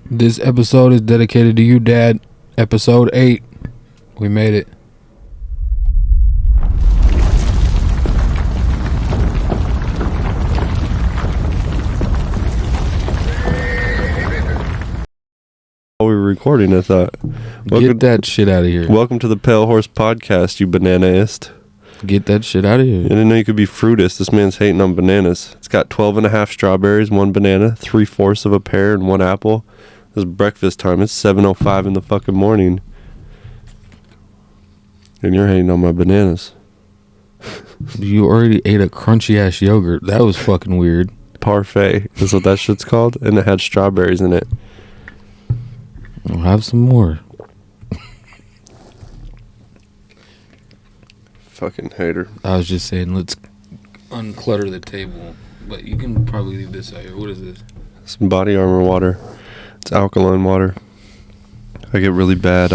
This episode is dedicated to you, Dad. Episode 8. We made it. While we were recording, I thought, Get that shit out of here. welcome to the Pale Horse Podcast, you bananaist. Get that shit out of here. I didn't know you could be fruitist. This man's hating on bananas. It's got 12 and a half strawberries, 1 banana, 3/4 of a pear, and 1 apple. It's breakfast time. It's 7:05 in the fucking morning. And you're hating on my bananas. You already ate a crunchy ass yogurt. That was fucking weird. Parfait is what that shit's called. And it had strawberries in it. I'll have some more. Fucking hater. I was just saying, let's unclutter the table. But you can probably leave this out here. What is this? Some body armor water. It's alkaline water. I get really bad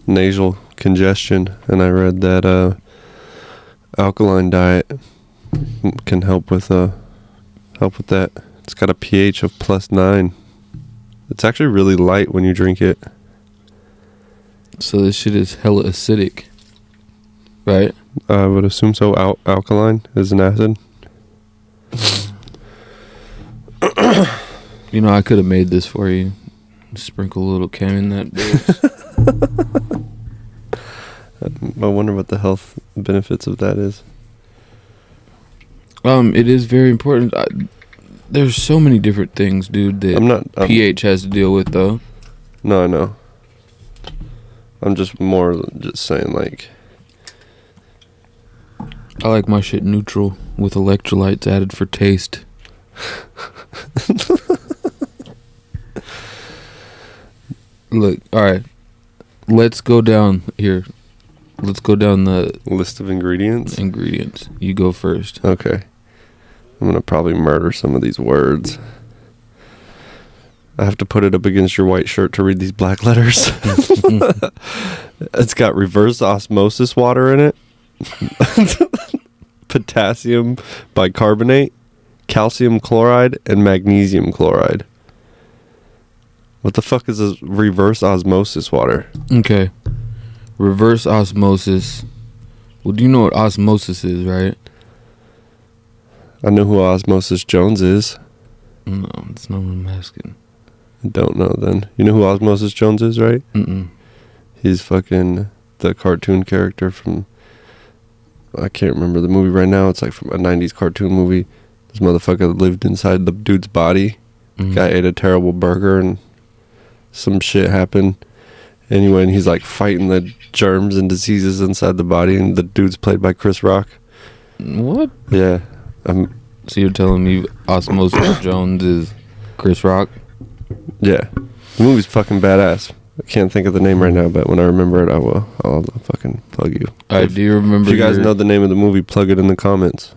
nasal congestion, and I read that alkaline diet can help with that. It's got a pH of +9. It's actually really light when you drink it. So this shit is hella acidic. Right? I would assume so. Alkaline is an acid. You know, I could have made this for you. Sprinkle a little chem in that bitch. I wonder what the health benefits of that is. It is very important. There's so many different things, dude, that pH has to deal with, though. No, I know. I'm just saying, like, I like my shit neutral with electrolytes added for taste. Look, alright. Let's go down here. Let's go down the list of ingredients. You go first. Okay. I'm gonna probably murder some of these words. I have to put it up against your white shirt to read these black letters. It's got reverse osmosis water in it. Potassium bicarbonate, calcium chloride, and magnesium chloride. What the fuck is this reverse osmosis water? Okay. Reverse osmosis. Well, do you know what osmosis is, right? I know who Osmosis Jones is. No, that's not what I'm asking. I don't know then. You know who Osmosis Jones is, right? Mm-mm. He's fucking the cartoon character from... I can't remember the movie right now. It's like from a 90s cartoon movie. This motherfucker lived inside the dude's body. Mm-hmm. Guy ate a terrible burger and some shit happened. Anyway, and he's like fighting the germs and diseases inside the body, and the dude's played by Chris Rock. What? Yeah. So you're telling me Osmosis Jones is Chris Rock? Yeah. The movie's fucking badass. I can't think of the name right now, but when I remember it, I will. I'll fucking plug you. Alright, do you remember... If you guys know the name of the movie, plug it in the comments.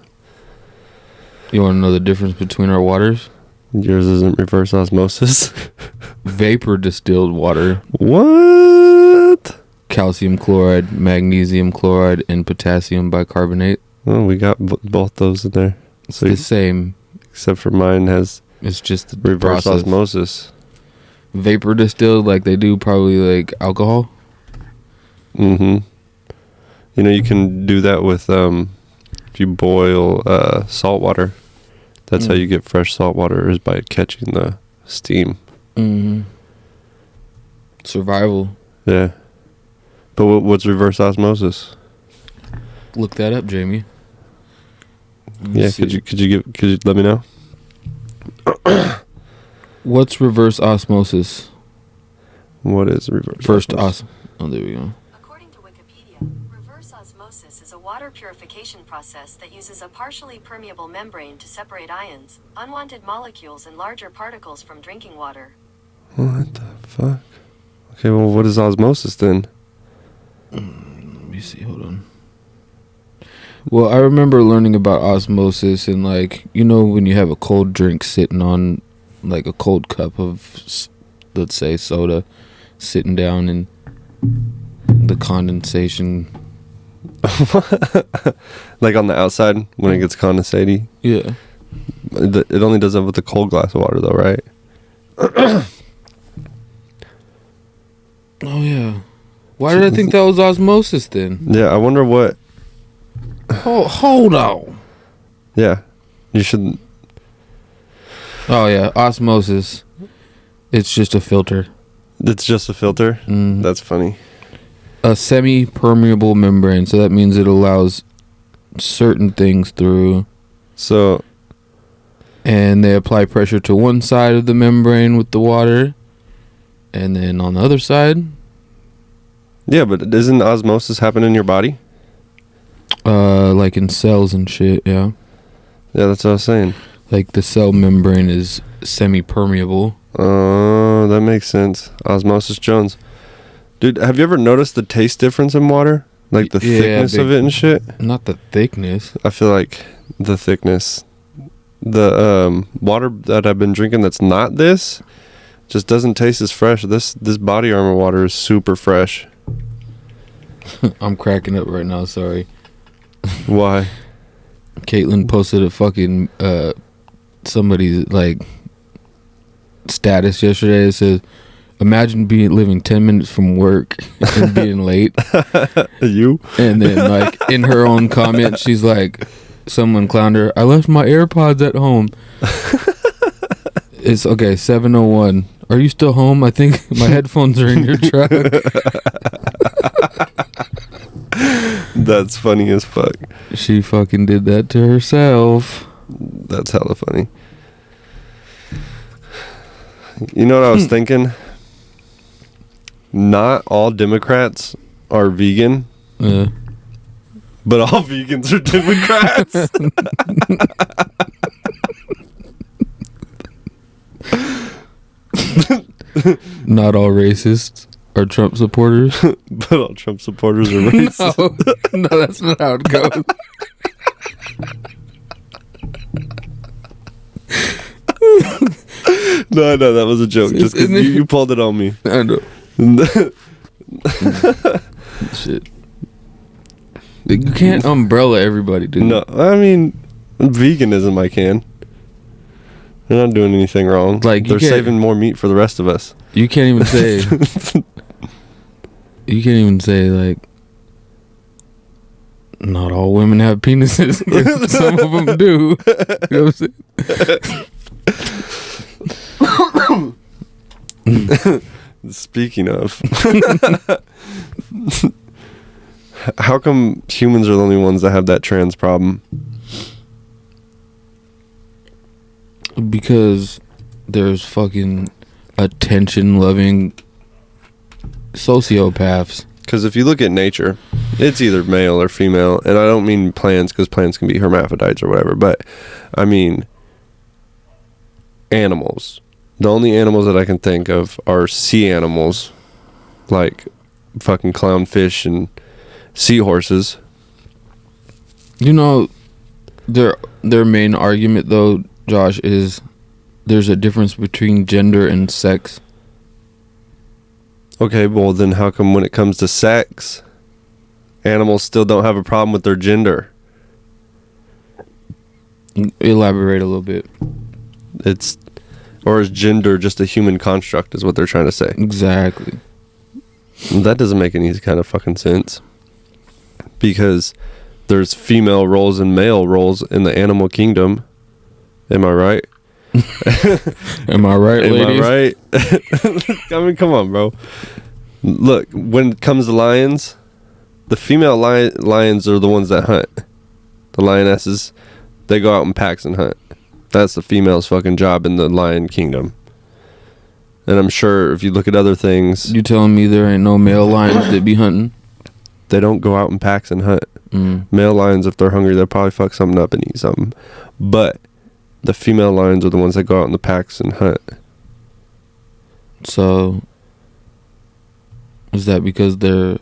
You want to know the difference between our waters? Yours isn't reverse osmosis. Vapor distilled water. What? Calcium chloride, magnesium chloride, and potassium bicarbonate. Well, we got both those in there. It's the same. Except for mine has... It's just the reverse process. Osmosis. Vapor distilled, like they do probably like alcohol. Mm-hmm. You know, you can do that with if you boil salt water. That's how you get fresh salt water, is by catching the steam. Mm-hmm. Survival. Yeah. But what's reverse osmosis? Look that up, Jamie. Yeah, could you let me know? What's reverse osmosis? What is reverse First osmosis? Oh, there we go. According to Wikipedia, reverse osmosis is a water purification process that uses a partially permeable membrane to separate ions, unwanted molecules, and larger particles from drinking water. What the fuck? Okay, well, what is osmosis then? Let me see, hold on. Well, I remember learning about osmosis and, like, you know, when you have a cold drink sitting on, like, a cold cup of, let's say, soda, sitting down and the condensation. Like on the outside when it gets condensate-y? Yeah. It only does that with the cold glass of water, though, right? Why did I think that was osmosis then? Yeah, I wonder what. Hold on. Yeah, you should. Oh yeah, osmosis. It's just a filter. It's just a filter. Mm. That's funny. A semi-permeable membrane, so that means it allows certain things through. So. And they apply pressure to one side of the membrane with the water, and then on the other side. Yeah, but doesn't osmosis happen in your body? Like in cells and shit, yeah. Yeah, that's what I was saying. Like the cell membrane is semi-permeable. Oh, that makes sense. Osmosis Jones. Dude, have you ever noticed the taste difference in water? Like the thickness of it and shit? Not the thickness. I feel like the thickness. The water that I've been drinking that's not this just doesn't taste as fresh. This Body Armor water is super fresh. I'm cracking up right now, sorry. Why? Caitlin posted a fucking somebody's like status yesterday. It says, imagine living 10 minutes from work and being late. You? And then like in her own comment she's like, someone clowned her, I left my AirPods at home. It's okay, 7:01. Are you still home? I think my headphones are in your truck. That's funny as fuck. She fucking did that to herself. That's hella funny. You know what I was thinking? Not all Democrats are vegan, but all vegans are Democrats. Not all racists are Trump supporters. But all Trump supporters are racist. No, that's not how it goes. No, that was a joke. Just because you pulled it on me. I know. Shit. You can't umbrella everybody, dude. No, I mean, veganism I can. They're not doing anything wrong. Like, they're saving more meat for the rest of us. You can't even say... You can't even say, like... Not all women have penises. Some of them do. You know what I'm saying? Speaking of... How come humans are the only ones that have that trans problem? Because there's fucking attention-loving sociopaths. Because if you look at nature, it's either male or female. And I don't mean plants, because plants can be hermaphrodites or whatever. But, I mean, animals. The only animals that I can think of are sea animals. Like fucking clownfish and seahorses. You know, their main argument, though, Josh, is there's a difference between gender and sex. Okay, well then how come when it comes to sex, animals still don't have a problem with their gender? Elaborate a little bit. Or is gender just a human construct is what they're trying to say. Exactly. That doesn't make any kind of fucking sense. Because there's female roles and male roles in the animal kingdom. Am I right? Am I right, ladies? Am I right? I mean, come on, bro. Look, when it comes to lions, the female lions are the ones that hunt. The lionesses, they go out in packs and hunt. That's the female's fucking job in the lion kingdom. And I'm sure if you look at other things... You telling me there ain't no male lions that be hunting? They don't go out in packs and hunt. Male lions, if they're hungry, they'll probably fuck something up and eat something. But the female lions are the ones that go out in the packs and hunt. So, is that because they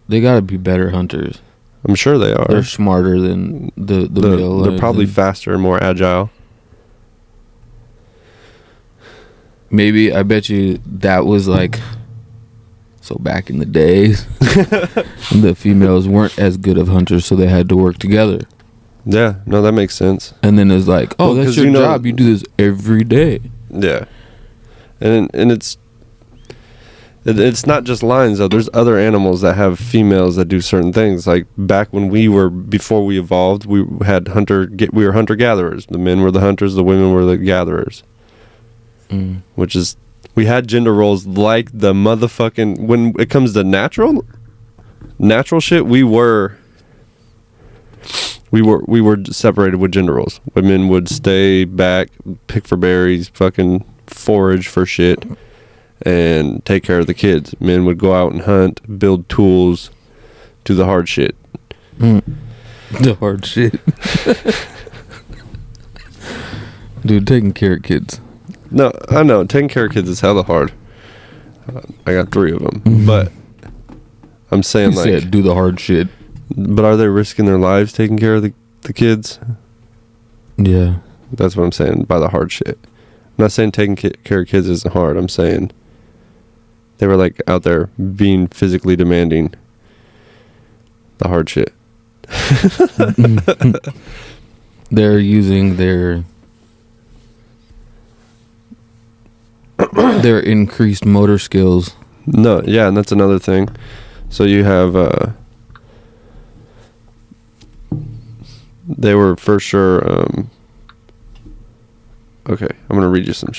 gotta be better hunters? I'm sure they are. They're smarter than the male lions. They're probably faster and more agile. Maybe, I bet you that was like... So back in the days, the females weren't as good of hunters, so they had to work together. Yeah, no, that makes sense. And then it's like, oh, well, that's your job. You do this every day. Yeah. And it's... It's not just lions though. There's other animals that have females that do certain things. Like back when before we evolved, we were hunter gatherers. The men were the hunters, the women were the gatherers. Which is, we had gender roles like the motherfucking, when it comes to natural shit, we were separated with gender roles. Women would stay back, pick for berries, fucking forage for shit, and take care of the kids. Men would go out and hunt, build tools, do the hard shit. The hard shit. Dude, taking care of kids. No, I know. Taking care of kids is hella hard. I got 3 of them. But I'm saying, you said do the hard shit. But are they risking their lives taking care of the kids? Yeah. That's what I'm saying by the hard shit. I'm not saying taking care of kids isn't hard. I'm saying they were like out there being physically demanding. The hard shit. They're using their increased motor skills. No, yeah, and that's another thing. So you have they were for sure okay, I'm gonna read you some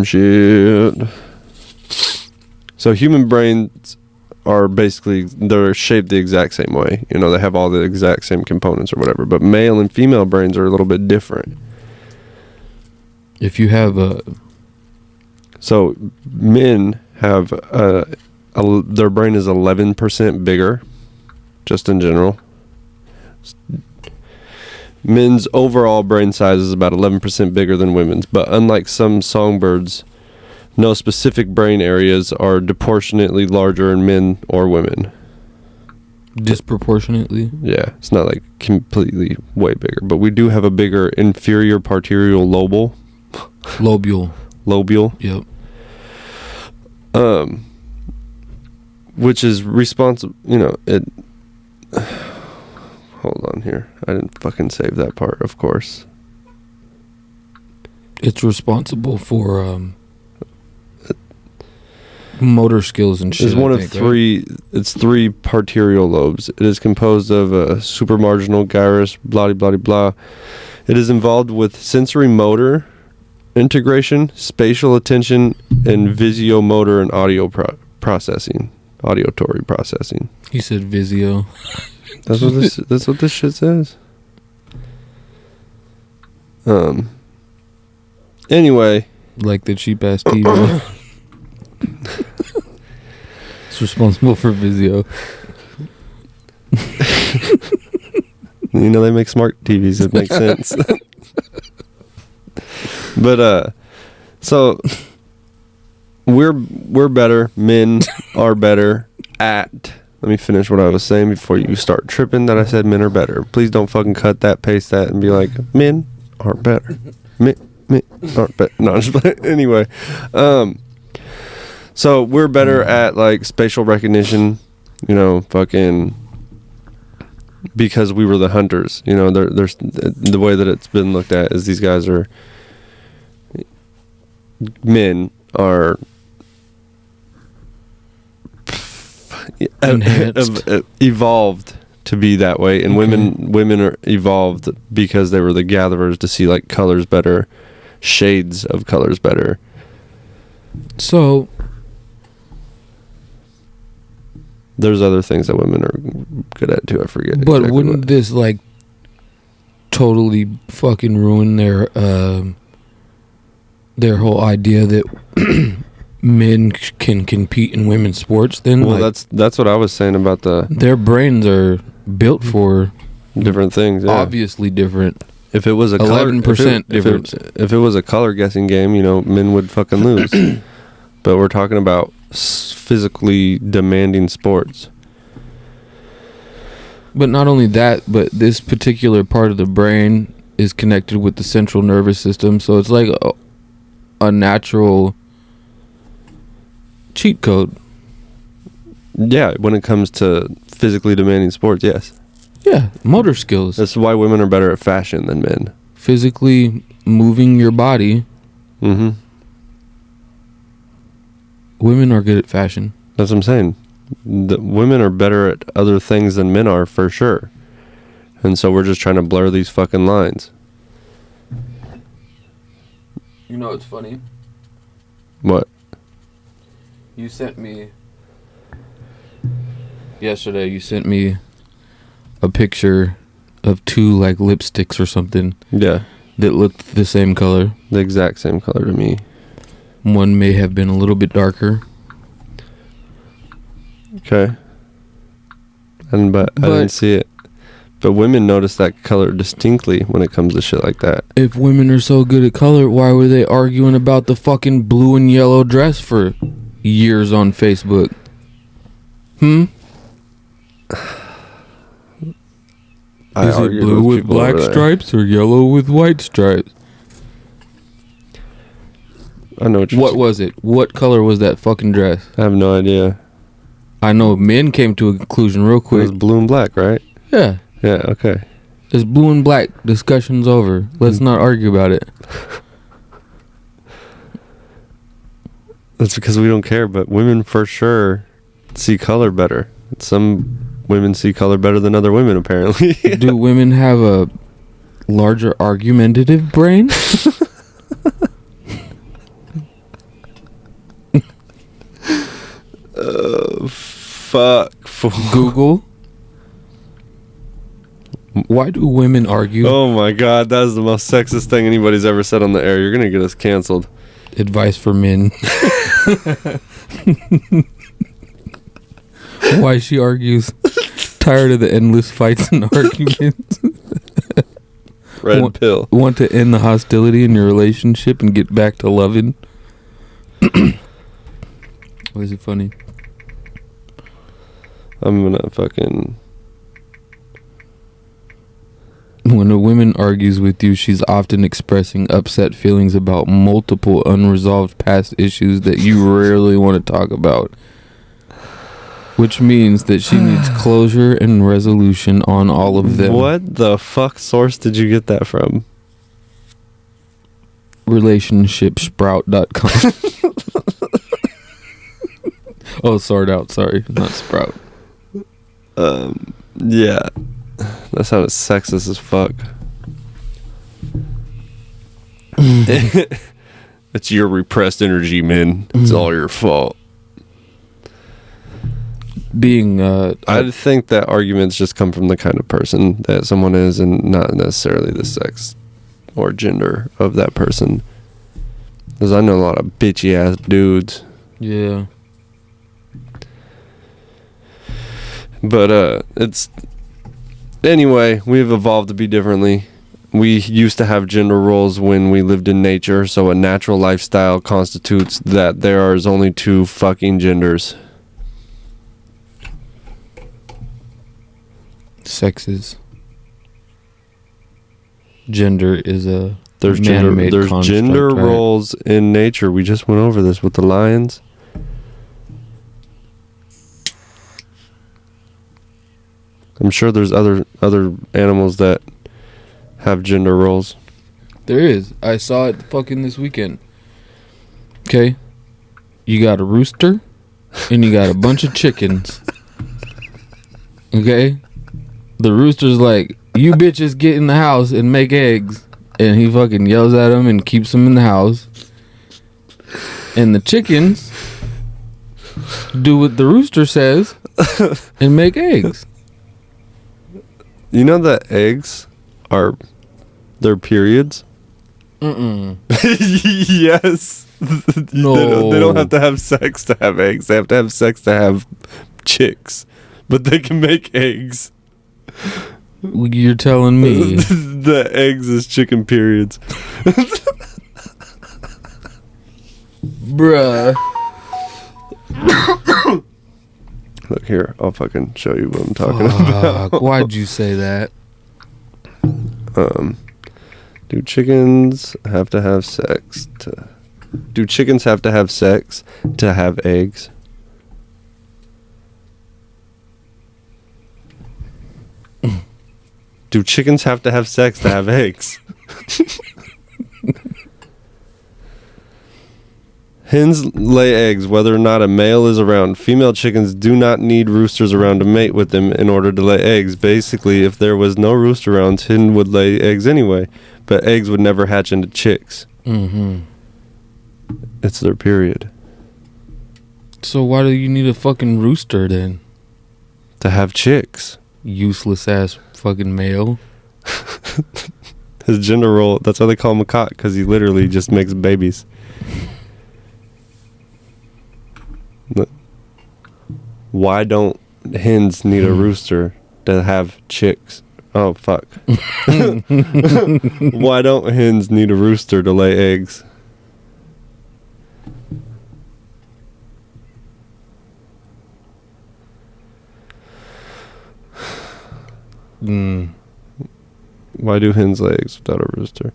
shit. So human brains are basically, they're shaped the exact same way. You know, they have all the exact same components or whatever, but male and female brains are a little bit different. If you have so men have their brain is 11% bigger, just in general. Men's overall brain size is about 11% bigger than women's, but unlike some songbirds, no specific brain areas are disproportionately larger in men or women. Disproportionately? Yeah, it's not like completely way bigger, but we do have a bigger inferior parietal lobule. Lobule. Yep. Which is responsible, you know, it. Hold on here. I didn't fucking save that part, of course. It's responsible for motor skills and shit. It's one of three. Right? It's 3 parietal lobes. It is composed of a supramarginal gyrus, blah blah blah. It is involved with sensory motor integration, spatial attention, and visiomotor and audio processing, auditory processing. He said visio. That's what this shit says. Anyway, like the cheap ass TV. It's responsible for visio. You know, they make smart TVs. It makes sense. But so we're better. Men are better at. Let me finish what I was saying before you start tripping that I said men are better. Please don't fucking cut that, paste that, and be like, men are better. Men aren't better. No, just anyway. So we're better at like spatial recognition, you know, fucking, because we were the hunters. You know, there's the way that it's been looked at is these guys are, men are evolved to be that way, and women are evolved because they were the gatherers to see like colors better, shades of colors better. So there's other things that women are good at too. I forget. But exactly wouldn't this like totally fucking ruin their whole idea that men can compete in women's sports? Then, well, like, that's what I was saying about their brains are built for different things. Yeah. Obviously different. If it was a 11% difference. If it was a color guessing game, you know, men would fucking lose. But we're talking about physically demanding sports. But not only that, but this particular part of the brain is connected with the central nervous system, so it's like a natural cheat code. Yeah, when it comes to physically demanding sports, yes. Yeah, motor skills. That's why women are better at fashion than men. Physically moving your body. Mm-hmm. Women are good at fashion. That's what I'm saying. The women are better at other things than men are, for sure. And so we're just trying to blur these fucking lines. You know what's funny? What? You sent me... Yesterday, you sent me a picture of two, like, lipsticks or something. Yeah. That looked the same color. The exact same color to me. One may have been a little bit darker. Okay. But I didn't see it. But women notice that color distinctly when it comes to shit like that. If women are so good at color, why were they arguing about the fucking blue and yellow dress for years on Facebook? Is it blue with black stripes or yellow with white stripes? I know what was it? What color was that fucking dress? I have no idea. I know men came to a conclusion real quick. It was blue and black, right? Yeah. Yeah, okay. It's blue and black. Discussion's over. Let's not argue about it. That's because we don't care, but women for sure see color better. Some women see color better than other women, apparently. Do women have a larger argumentative brain? Fuck. Google. Why do women argue? Oh my god, that's the most sexist thing anybody's ever said on the air. You're gonna get us canceled. Advice for men. Why she argues. Tired of the endless fights and arguments. Red pill. Want to end the hostility in your relationship and get back to loving? Why is it funny? I'm gonna fucking... When a woman argues with you, she's often expressing upset feelings about multiple unresolved past issues that you rarely want to talk about. Which means that she needs closure and resolution on all of them. What the fuck source did you get that from? Relationshipsprout.com. Oh, sort out. Sorry, not Sprout. Yeah. That sounded sexist as fuck. It's your repressed energy, man. It's all your fault. I think that arguments just come from the kind of person that someone is and not necessarily the sex or gender of that person. Because I know a lot of bitchy ass dudes. Yeah. But it's... Anyway, we've evolved to be differently. We used to have gender roles when we lived in nature, so a natural lifestyle constitutes that there is only two fucking genders. Sexes. Gender is a there's man-made gender, there's gender right? roles in nature. We just went over this with the lions. I'm sure there's other animals that have gender roles. There is. I saw it fucking this weekend. Okay? You got a rooster and you got a bunch of chickens. Okay? The rooster's like, you bitches get in the house and make eggs. And he fucking yells at them and keeps them in the house. And the chickens do what the rooster says and make eggs. You know that eggs are their periods? Yes. No. They don't have to have sex to have eggs. They have to have sex to have chicks. But they can make eggs. You're telling me. The eggs is chicken periods. Bruh. Look here, I'll fucking show you what I'm talking about. Why'd you say that? Do chickens have to have sex to... Do chickens have to have sex to have eggs? Do chickens have to have sex to have eggs? Hens lay eggs whether or not a male is around. Female chickens do not need roosters around to mate with them in order to lay eggs. Basically, if there was no rooster around, hen would lay eggs anyway, but eggs would never hatch into chicks. Mm-hmm. It's their period. So why do you need a fucking rooster then? To have chicks. Useless ass fucking male. His gender role, that's why they call him a cock, because he literally just makes babies. Why don't hens need a rooster to have chicks? Oh, fuck. Why don't hens need a rooster to lay eggs? Why do hens lay eggs without a rooster?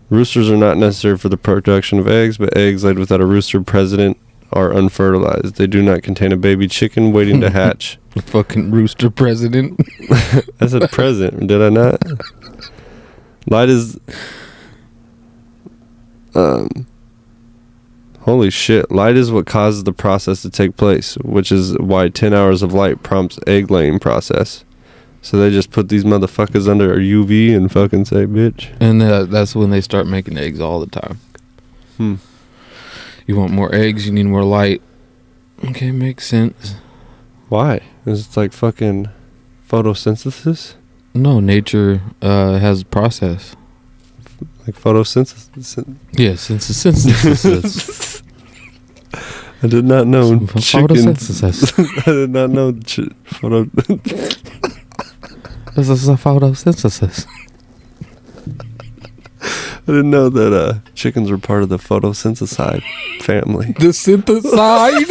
Roosters are not necessary for the production of eggs, but eggs laid without a rooster present are unfertilized. They do not contain a baby chicken waiting to hatch. Fucking rooster president. I said present, did I not? Light is... Holy shit. Light is what causes the process to take place, which is why 10 hours of light prompts egg laying process. So they just put these motherfuckers under a UV and fucking say, bitch. And that's when they start making eggs all the time. You want more eggs, you need more light. Okay, makes sense. Why? Is it like fucking photosynthesis? No, nature has a process. Like photosynthesis? Yeah, synthesis. I did not know chickens. Photosynthesis. I did not know This is a photosynthesis. I didn't know that chickens were part of the photosyntheside family. The syntheside?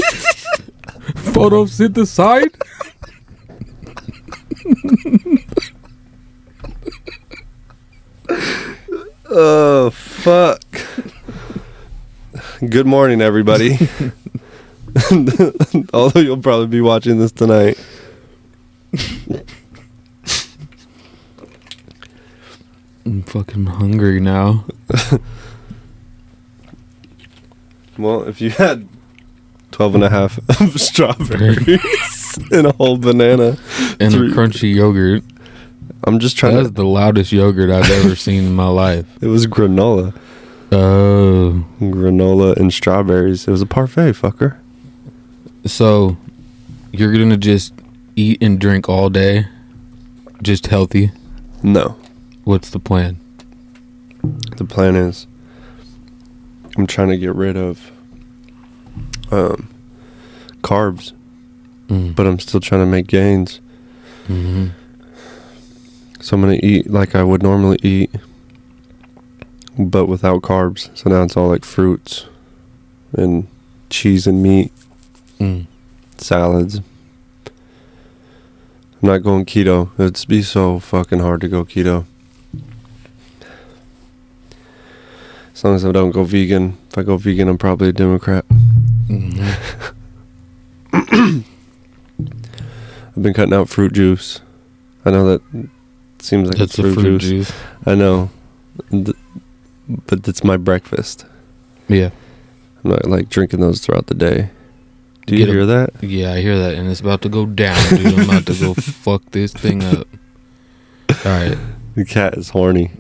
Photosyntheside? Oh, fuck. Good morning, everybody. Although you'll probably be watching this tonight. I'm fucking hungry now. Well, if you had 12 and a half of strawberries and a whole banana and a crunchy yogurt. I'm just trying That's the loudest yogurt I've ever seen in my life. It was granola. Oh. Granola and strawberries. It was a parfait, fucker. So, you're going to just eat and drink all day? Just healthy? No. What's the plan? The plan is I'm trying to get rid of carbs, but I'm still trying to make gains. Mm-hmm. So I'm going to eat like I would normally eat, but without carbs. So now it's all like fruits and cheese and meat, salads. I'm not going keto. It'd be so fucking hard to go keto. As long as I don't go vegan. If I go vegan, I'm probably a Democrat. Mm-hmm. I've been cutting out fruit juice. I know that seems like That's it's fruit juice. I know. But it's my breakfast. Yeah. I'm not like drinking those throughout the day. Do you hear that? Yeah, I hear that. And it's about to go down, dude. I'm about to go fuck this thing up. Alright. The cat is horny.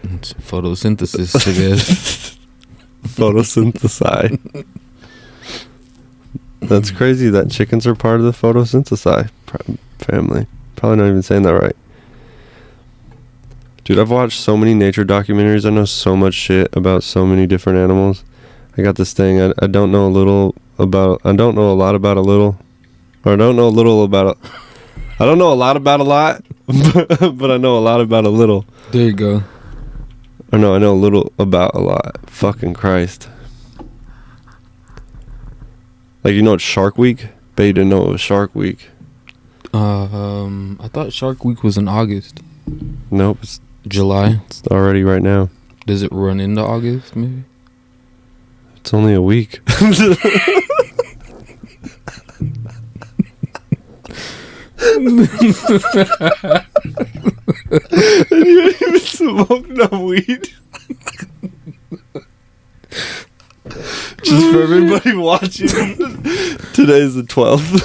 It's photosynthesis, I guess. Photosyntheside. That's crazy that chickens are part of the photosyntheside family. Probably not even saying that right. Dude, I've watched so many nature documentaries. I know so much shit about so many different animals. I got this thing. I don't know a lot about a little. Or I don't know a little about I don't know a lot about a lot, but I know a lot about a little. There you go. Or no, I know a little about a lot. Fucking Christ. Like, you know it's SharkWeek? Bet you didn't know it was SharkWeek. I thought Shark Week was in August. Nope, it's July. It's already right now. Does it run into August, maybe? It's only a week. And you ain't even smoke no weed. Just for everybody watching, today's the 12th.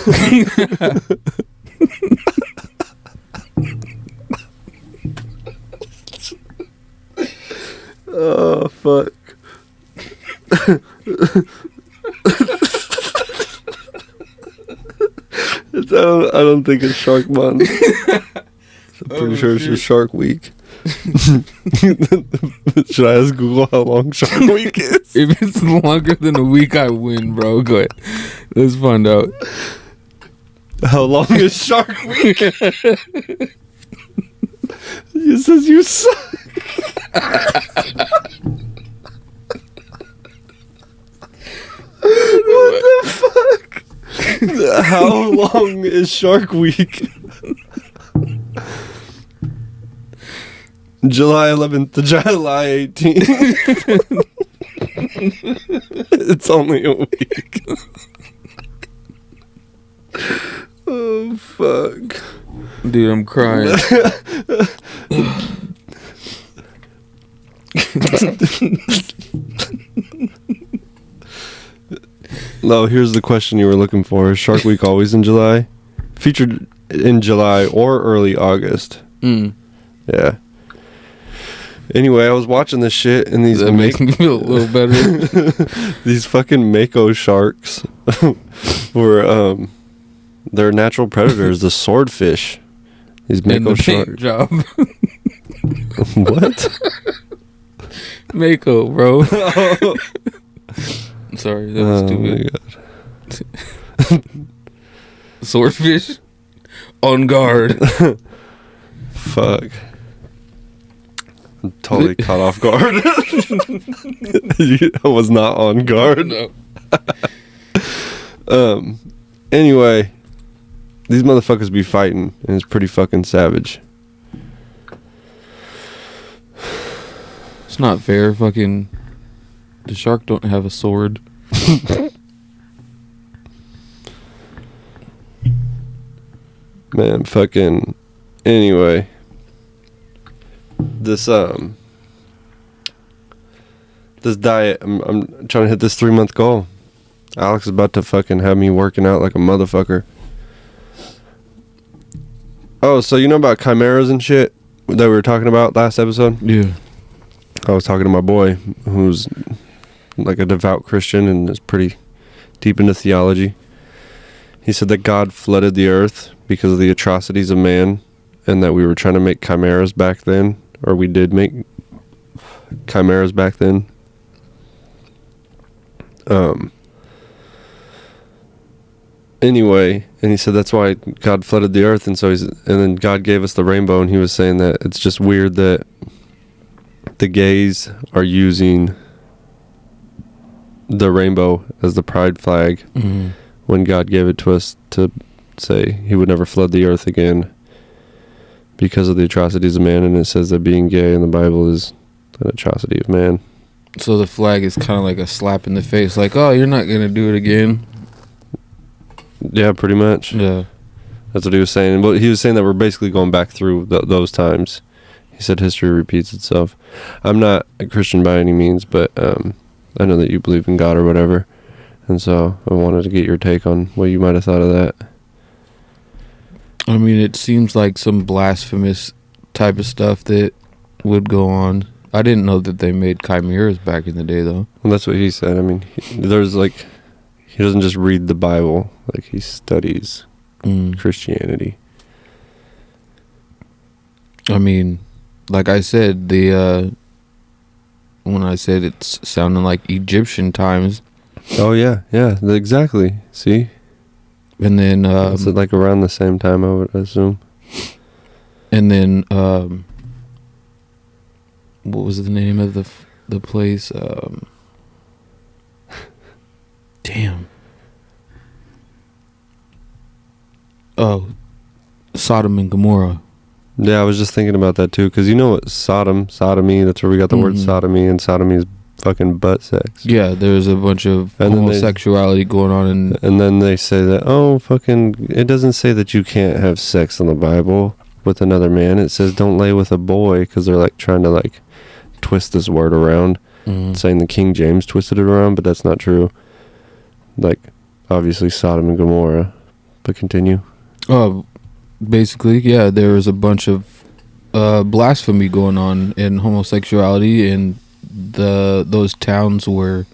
Oh, fuck. I don't think it's Shark Month. I'm pretty sure it's just Shark Week. Should I ask Google how long Shark Week is? If it's longer than a week, I win, bro. Go ahead. Let's find out. How long is Shark Week? It says you suck. What the fuck? How long is Shark Week? July 11th to July 18th. It's only a week. Oh, fuck. Dude, I'm crying. No, here's the question you were looking for. Is Shark Week always in July? Featured in July or early August. Yeah. Anyway, I was watching this shit and these that makes me feel a little better. These fucking mako sharks were they're natural predators, the swordfish. These mako sharks. Job. What? Mako, bro. Sorry, that was stupid. Swordfish on guard. Fuck. I'm totally caught off guard. I was not on guard. No. Anyway, these motherfuckers be fighting, and it's pretty fucking savage. It's not fair. Fucking the shark don't have a sword. Man, fucking. Anyway, this diet. I'm trying to hit this 3-month goal. Alex is about to fucking have me working out like a motherfucker. Oh, so you know about chimeras and shit that we were talking about last episode? Yeah. I was talking to my boy who's like a devout Christian and is pretty deep into theology. He said that God flooded the earth because of the atrocities of man, and that we were trying to make chimeras back then, or we did make chimeras back then. Anyway, and he said that's why God flooded the earth, and then God gave us the rainbow, and he was saying that it's just weird that the gays are using the rainbow as the pride flag when God gave it to us to say he would never flood the earth again because of the atrocities of man, and it says that being gay in the Bible is an atrocity of man. So the flag is kind of like a slap in the face, like, oh, you're not gonna do it again. Yeah, pretty much. Yeah, that's what he was saying. But he was saying that we're basically going back through those times. He said history repeats itself. I'm not a Christian by any means, but I know that you believe in God or whatever, and so I wanted to get your take on what you might have thought of that. I mean, it seems like some blasphemous type of stuff that would go on. I didn't know that they made chimeras back in the day, though. Well, that's what he said. I mean, there's like, he doesn't just read the Bible, like he studies Christianity. I mean, like I said, when I said it's sounding like Egyptian times. Oh yeah, exactly. See, and then it's like around the same time, I would assume. And then what was the name of the place? Damn. Oh, Sodom and Gomorrah. Yeah, I was just thinking about that too, because you know what sodomy, that's where we got the word sodomy, and sodomy is fucking butt sex. Yeah, there's a bunch of homosexuality going on. And then they say that, oh, fucking, it doesn't say that you can't have sex in the Bible with another man. It says don't lay with a boy, because they're like trying to like twist this word around. saying the King James twisted it around, but that's not true. Like, obviously Sodom and Gomorrah. But continue. Basically, yeah, there was a bunch of blasphemy going on in homosexuality, and those towns were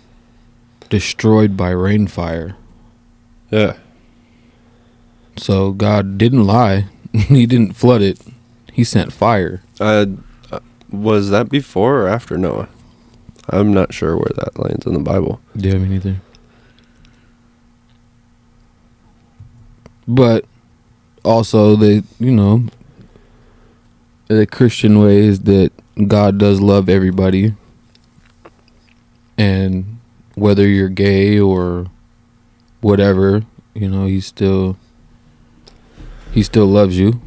destroyed by rainfire. Yeah. So God didn't lie. He didn't flood it. He sent fire. Was that before or after Noah? I'm not sure where that lands in the Bible. Yeah, me neither. But also, the Christian way is that God does love everybody, and whether you're gay or whatever, he still loves you.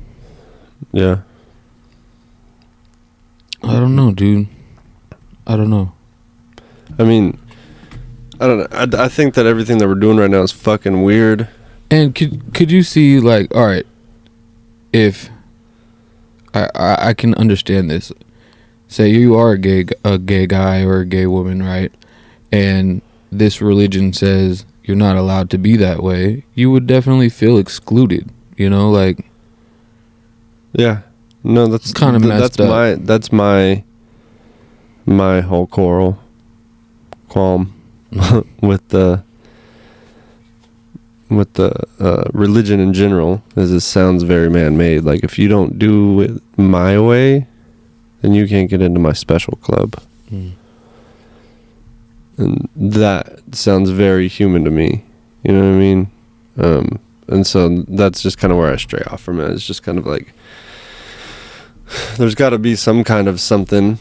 Yeah. I don't know, dude. I don't know. I mean, I don't know. I think that everything that we're doing right now is fucking weird. And could you see, like, all right, if I can understand this. Say you are a gay guy or a gay woman, right? And this religion says you're not allowed to be that way. You would definitely feel excluded, like. Yeah. No, that's kind of messed up. That's my whole qualm with the religion in general, is it sounds very man-made. Like, if you don't do it my way, then you can't get into my special club. And that sounds very human to me. You know what I mean? And so that's just kind of where I stray off from it. It's just kind of like, there's got to be some kind of something,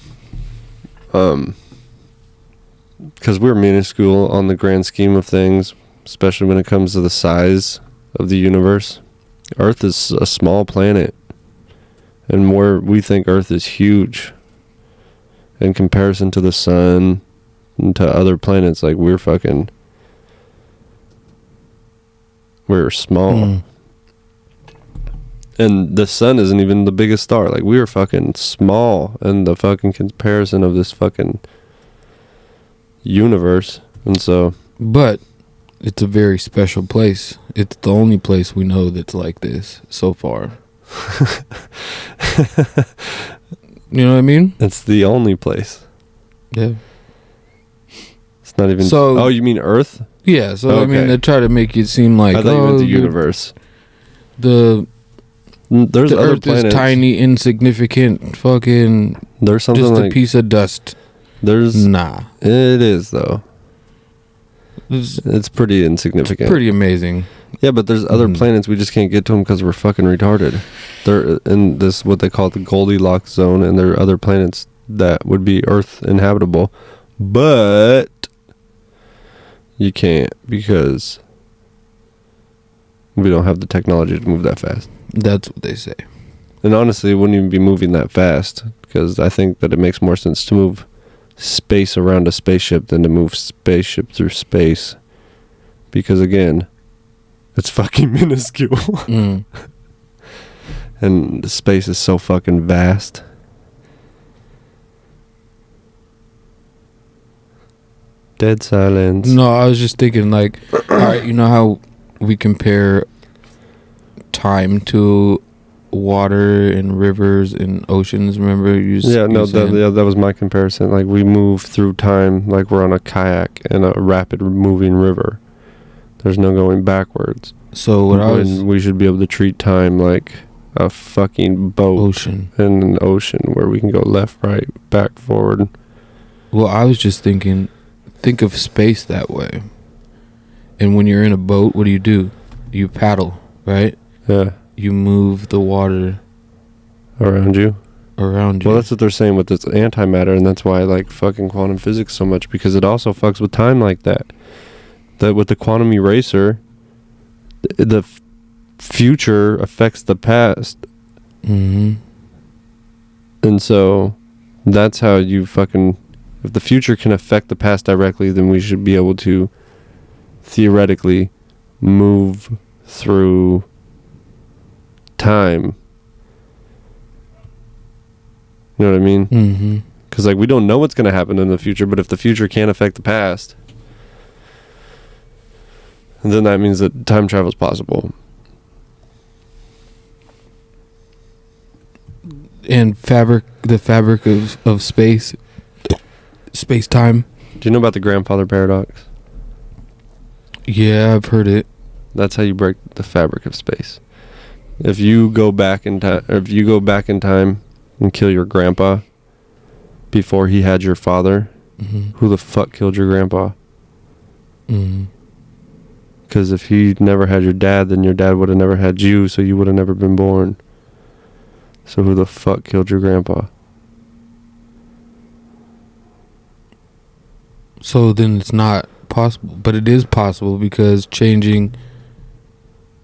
because we're minuscule on the grand scheme of things, especially when it comes to the size of the universe. Earth is a small planet, and where we think Earth is huge in comparison to the sun and to other planets. Like, we're small. And the sun isn't even the biggest star. Like, we are fucking small in the fucking comparison of this fucking universe. And so, but it's a very special place. It's the only place we know that's like this so far. You know what I mean? It's the only place. Yeah. It's not even. So, oh, you mean Earth? Yeah. So okay. I mean, they try to make it seem like, I thought you meant the universe. There's the other Earth planets. Is tiny, insignificant, fucking. There's something just like a piece of dust. Nah. It is though. It's pretty insignificant. Pretty amazing. Yeah, but there's other planets, we just can't get to them because we're fucking retarded. They're in this, what they call the Goldilocks zone, and there are other planets that would be Earth inhabitable, but you can't because we don't have the technology to move that fast. That's what they say. And honestly, it wouldn't even be moving that fast, because I think that it makes more sense to move space around a spaceship than to move spaceship through space, because again, it's fucking minuscule. And space is so fucking vast. Dead silence. No, I was just thinking, like, all right, you know how we compare time to water and rivers and oceans, remember? That was my comparison. Like, we move through time like we're on a kayak in a rapid moving river. There's no going backwards. So we should be able to treat time like a fucking boat. Ocean. In an ocean where we can go left, right, back, forward. Well, I was just thinking, think of space that way. And when you're in a boat, what do? You paddle, right? Yeah. You move the water around you. Well, that's what they're saying with this antimatter, and that's why I like fucking quantum physics so much, because it also fucks with time like that. That with the quantum eraser, the future affects the past. Mm-hmm. And so that's how you fucking... If the future can affect the past directly, then we should be able to theoretically move through time. You know what I mean? Mm-hmm. Because, like, we don't know what's going to happen in the future, but if the future can't affect the past, then that means that time travel is possible. And the fabric of space time. Do you know about the grandfather paradox? Yeah, I've heard it. That's how you break the fabric of space. If you go back in time, and kill your grandpa before he had your father, who the fuck killed your grandpa? Because if he never had your dad, then your dad would have never had you, so you would have never been born. So who the fuck killed your grandpa? So then it's not possible, but it is possible because changing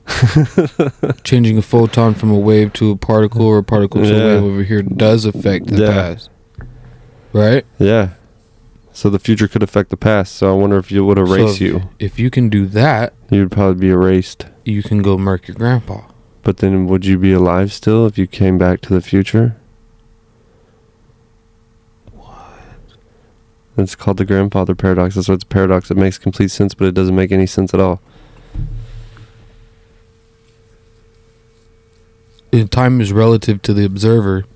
a photon from a wave to a particle or a particle to a wave over here does affect the past. Right? Yeah. So the future could affect the past. So I wonder if you would erase you. If you can do that, you'd probably be erased. You can go murk your grandpa. But then would you be alive still if you came back to the future? It's called the grandfather paradox. That's why it's a paradox. It makes complete sense, but it doesn't make any sense at all. Time is relative to the observer.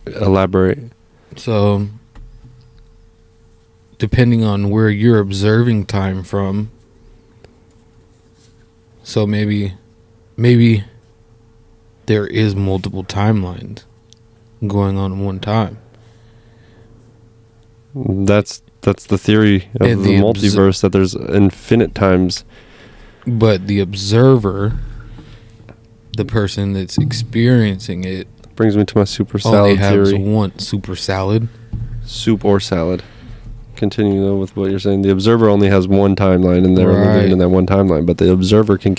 Elaborate. So, depending on where you're observing time from, so maybe there is multiple timelines going on at one time. That's the theory of the multiverse, that there's infinite times. But the observer, the person that's experiencing it, brings me to my super salad theory. Only has one super salad. Soup or salad. Continue though with what you're saying. The observer only has one timeline, and they're only living in that one timeline. But the observer can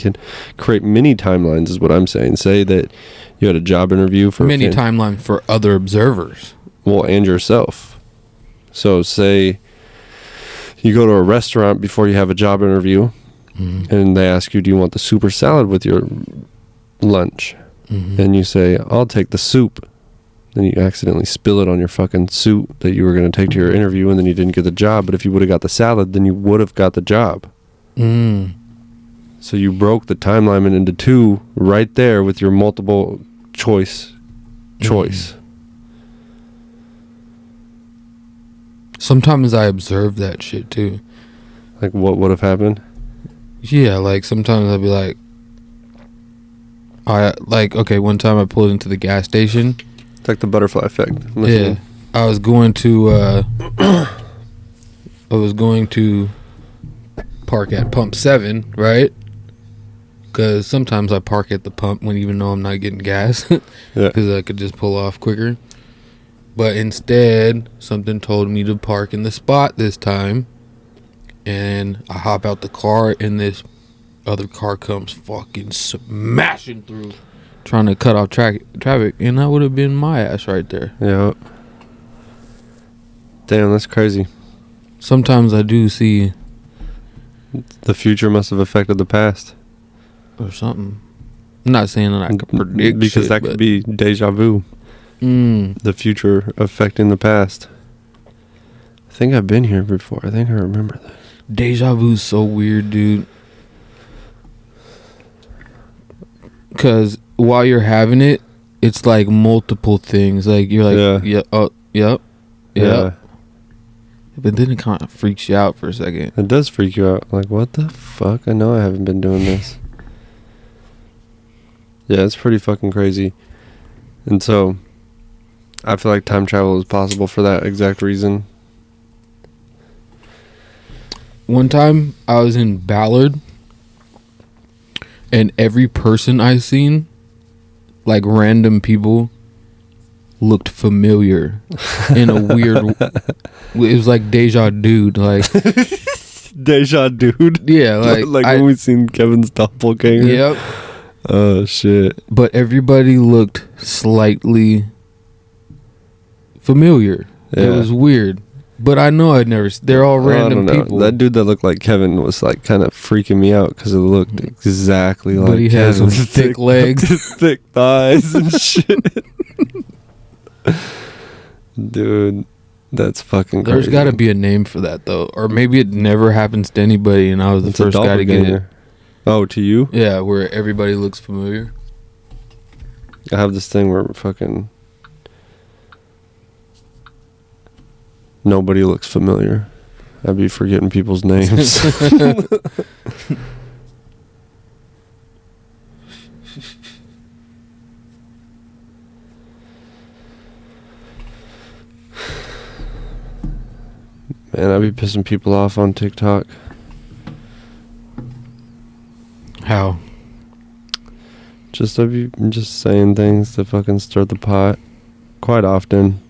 create many timelines, is what I'm saying. Say that you had a job interview for many timelines for other observers. Well, and yourself. So say you go to a restaurant before you have a job interview, and they ask you, do you want the soup or salad with your lunch? And you say, I'll take the soup. Then you accidentally spill it on your fucking soup that you were going to take to your interview, and then you didn't get the job. But if you would have got the salad, then you would have got the job. So you broke the timeline into two right there with your multiple choice. Sometimes I observe that shit too. Like what would have happened? Yeah, like sometimes I'll be like, okay, one time I pulled into the gas station. It's like the butterfly effect. Yeah, I was going to park at pump 7, right? Because sometimes I park at the pump even though I'm not getting gas, because I could just pull off quicker. But instead, something told me to park in the spot this time, and I hop out the car, and this other car comes fucking smashing through, trying to cut off traffic, and that would have been my ass right there. Yeah. Damn, that's crazy. Sometimes I do see the future must have affected the past or something. I'm not saying that I could predict because that could be deja vu. The future affecting the past. I think I've been here before. I think I remember that. Deja vu's so weird, dude. Because while you're having it, it's like multiple things. Like you're like, yep. But then it kind of freaks you out for a second. It does freak you out. Like, what the fuck? I know I haven't been doing this. Yeah, it's pretty fucking crazy. And so I feel like time travel is possible for that exact reason. One time I was in Ballard, and every person I seen, like random people, looked familiar in a weird. It was like deja dude, like deja dude. Yeah, like when we seen Kevin's doppelganger. Yep. Oh shit! But everybody looked slightly familiar. Yeah. It was weird. But I know they're all random people. That dude that looked like Kevin was like kind of freaking me out because it looked exactly like Kevin. But he has some thick legs. Thick thighs and shit. Dude, that's fucking There's crazy. got to be a name for that, though. Or maybe it never happens to anybody, and I was the It's a first guy to get it. doppelganger. Oh, to you? Yeah, where everybody looks familiar. I have this thing where fucking nobody looks familiar. I'd be forgetting people's names. Man, I'd be pissing people off on TikTok. How? I'd be just saying things to fucking stir the pot. Quite often.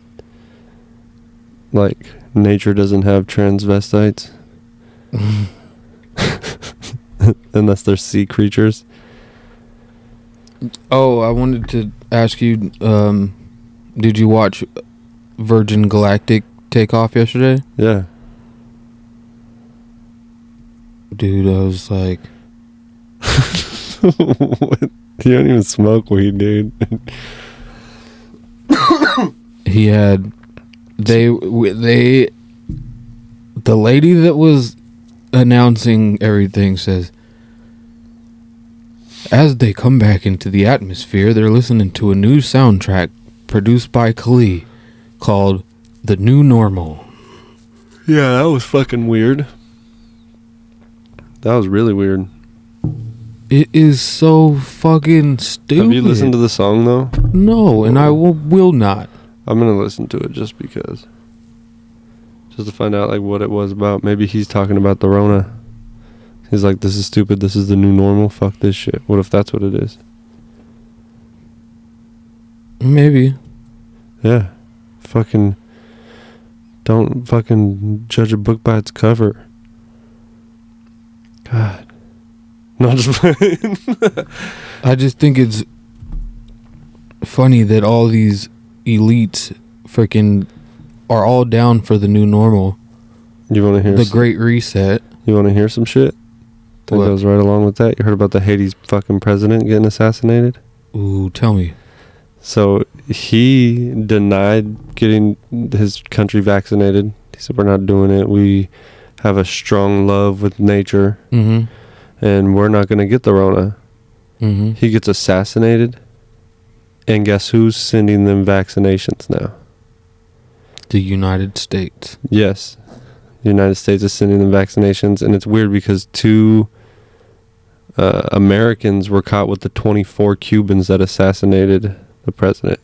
Like, nature doesn't have transvestites. Unless they're sea creatures. Oh, I wanted to ask you, did you watch Virgin Galactic take off yesterday? Yeah. Dude, I was like... What? You don't even smoke weed, dude. He had... The lady that was announcing everything says, as they come back into the atmosphere, they're listening to a new soundtrack produced by Kali called The New Normal. Yeah, that was fucking weird. That was really weird. It is so fucking stupid. Have you listened to the song, though? No, and I will not. I'm going to listen to it just because. Just to find out, like, what it was about. Maybe he's talking about the Rona. He's like, this is stupid. This is the new normal. Fuck this shit. What if that's what it is? Maybe. Yeah. Fucking... Don't fucking judge a book by its cover. God. Not just playing. I just think it's funny that all these elites freaking are all down for the new normal. You want to hear the Great Reset? You want to hear some shit that What? goes right along with that? You heard about the Haiti's fucking president getting assassinated? Ooh, tell me. So he denied getting his country vaccinated. He said, we're not doing it. We have a strong love with nature. Mm-hmm. And we're not going to get the Rona. Mm-hmm. He gets assassinated. And guess who's sending them vaccinations now? The United States. Yes. The United States is sending them vaccinations. And it's weird because two Americans were caught with the 24 Cubans that assassinated the president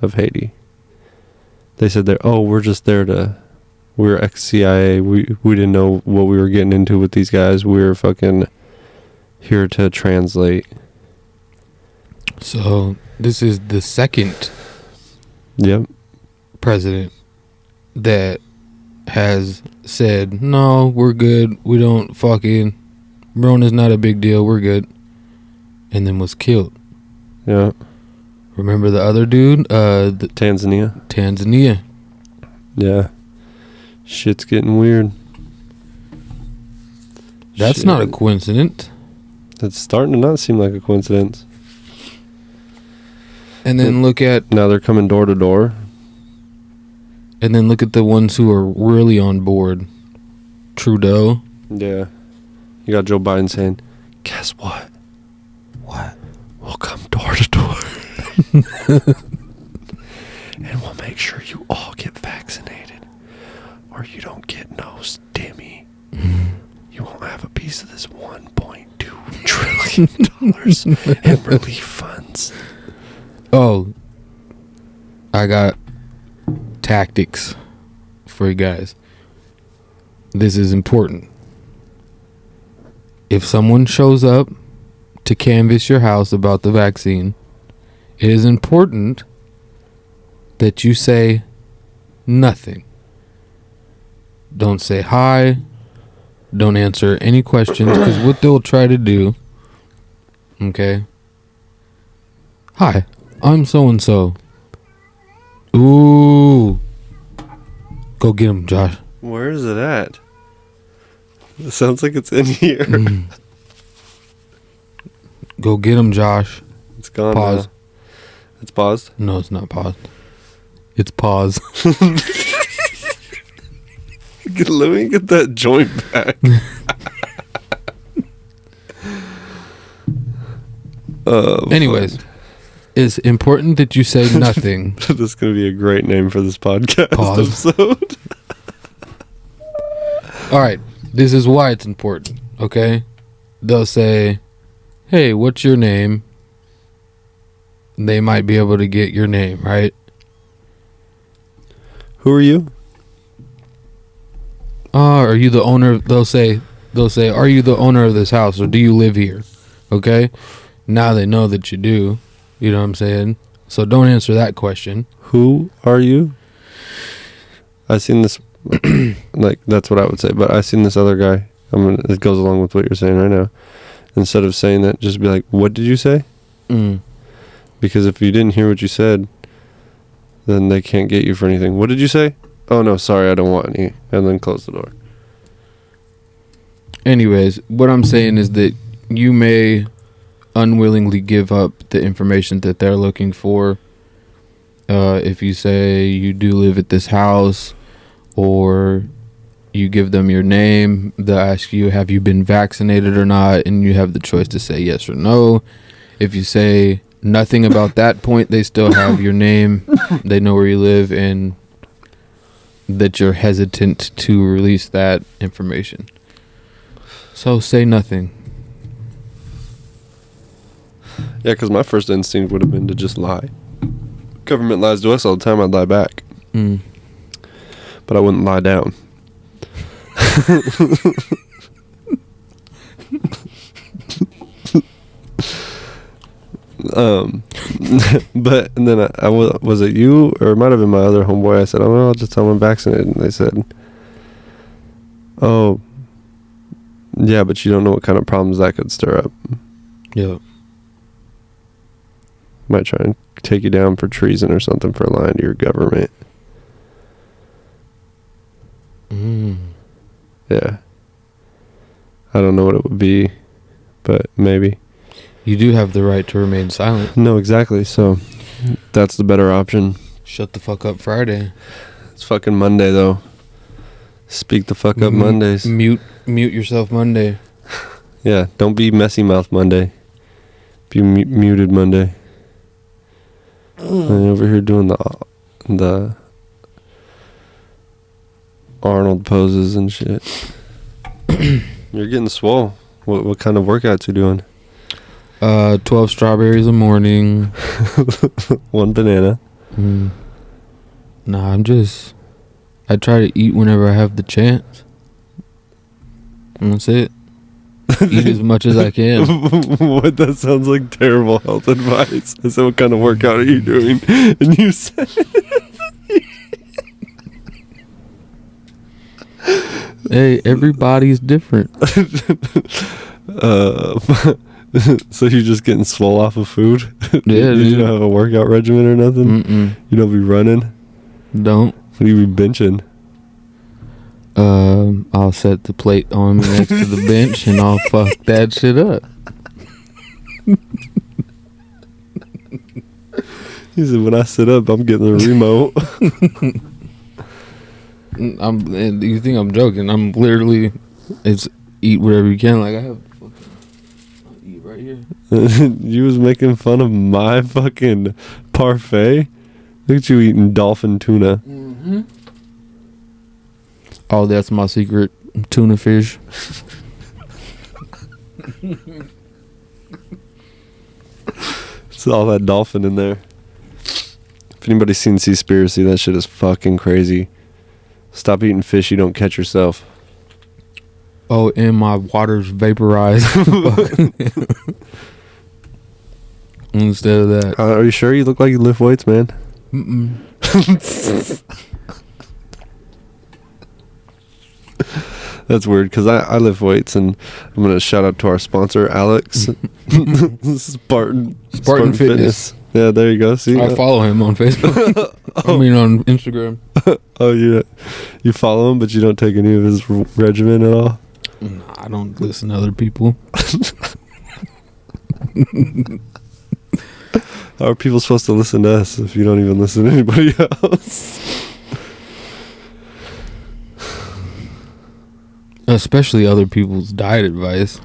of Haiti. They said we're just there to... We're ex-CIA. We didn't know what we were getting into with these guys. We were fucking here to translate. So this is the second president that has said, no, we're good. We don't fucking... Rona's not a big deal. We're good. And then was killed. Yeah. Remember the other dude? Tanzania. Yeah. Shit's getting weird. That's not a coincidence. It's starting to not seem like a coincidence. And then look at... Now they're coming door to door. And then look at the ones who are really on board. Trudeau. Yeah. You got Joe Biden saying, guess what? What? We'll come door to door. And we'll make sure you all get vaccinated. Or you don't get no stimmy. You won't have a piece of this $1.2 trillion in relief funds. Oh. I got tactics for you guys. This is important. If someone shows up to canvass your house about the vaccine, it is important that you say nothing. Don't say hi. Don't answer any questions, because what they'll try to do, okay? Hi, I'm so-and-so. Ooh. Go get him, Josh. Where is it at? It sounds like it's in here. Go get him, Josh. It's gone Pause. now. It's paused? No, it's not paused. It's pause. Let me get that joint back. Anyways, it's important that you say nothing. This is going to be a great name for this podcast Pause. episode. All right, this is why it's important, okay? They'll say, hey, what's your name? They might be able to get your name, right? Who are you? Are you the owner? They'll say, are you the owner of this house, or do you live here? Okay? Now they know that you do. You know what I'm saying? So don't answer that question. Who are you? I seen this, like, that's what I would say, but I seen this other guy. It goes along with what you're saying right now. Instead of saying that, just be like, what did you say? Because if you didn't hear what you said, then they can't get you for anything. What did you say? Oh, no, sorry, I don't want any. And then close the door. Anyways, what I'm saying is that you may unwillingly give up the information that they're looking for. If you say you do live at this house, or you give them your name, they'll ask you, have you been vaccinated or not? And you have the choice to say yes or no. If you say nothing about that point, they still have your name. They know where you live, and that you're hesitant to release that information. So say nothing. Yeah, because my first instinct would have been to just lie. Government lies to us all the time, I'd lie back. But I wouldn't lie down. But and then I was it you, or it might have been my other homeboy? I said, oh, well, I'll just tell them I'm vaccinated. And they said, oh, yeah, but you don't know what kind of problems that could stir up. Yeah. Might try and take you down for treason or something for lying to your government. Yeah. I don't know what it would be, but maybe. You do have the right to remain silent. No, exactly. So that's the better option. Shut the fuck up Friday. It's fucking Monday, though. Speak the fuck up Mondays. Mute yourself Monday. Yeah, don't be messy mouth Monday. Be muted Monday. I'm over here doing the Arnold poses and shit. You're getting swole. What kind of workouts you doing? 12 strawberries a morning. 1 banana. Nah, I try to eat whenever I have the chance. And that's it. Eat as much as I can. What? That sounds like terrible health advice. I said, what kind of workout are you doing? And you said... Hey, everybody's different. So you're just getting swole off of food? Yeah, You don't have a workout regimen or nothing? You don't be running? Don't. What do you be benching? I'll set the plate on me next to the bench and I'll fuck that shit up. He said, when I sit up, I'm getting the remote. And you think I'm joking? I'm literally, it's eat whatever you can. Like I have I'll eat right here. You was making fun of my fucking parfait? Look at you eating dolphin tuna. Oh, that's my secret tuna fish. It's all that dolphin in there. If anybody's seen Seaspiracy, that shit is fucking crazy. Stop eating fish you don't catch yourself. Oh, and my water's vaporized. Instead of that. Are you sure you look like you lift weights, man? That's weird, because I lift weights, and I'm going to shout out to our sponsor, Alex. Spartan Fitness. Yeah, there you go. See, I follow him on Facebook. I mean, on Instagram. Oh, you follow him, but you don't take any of his regimen at all? Nah, I don't listen to other people. How are people supposed to listen to us if you don't even listen to anybody else? Especially other people's diet advice.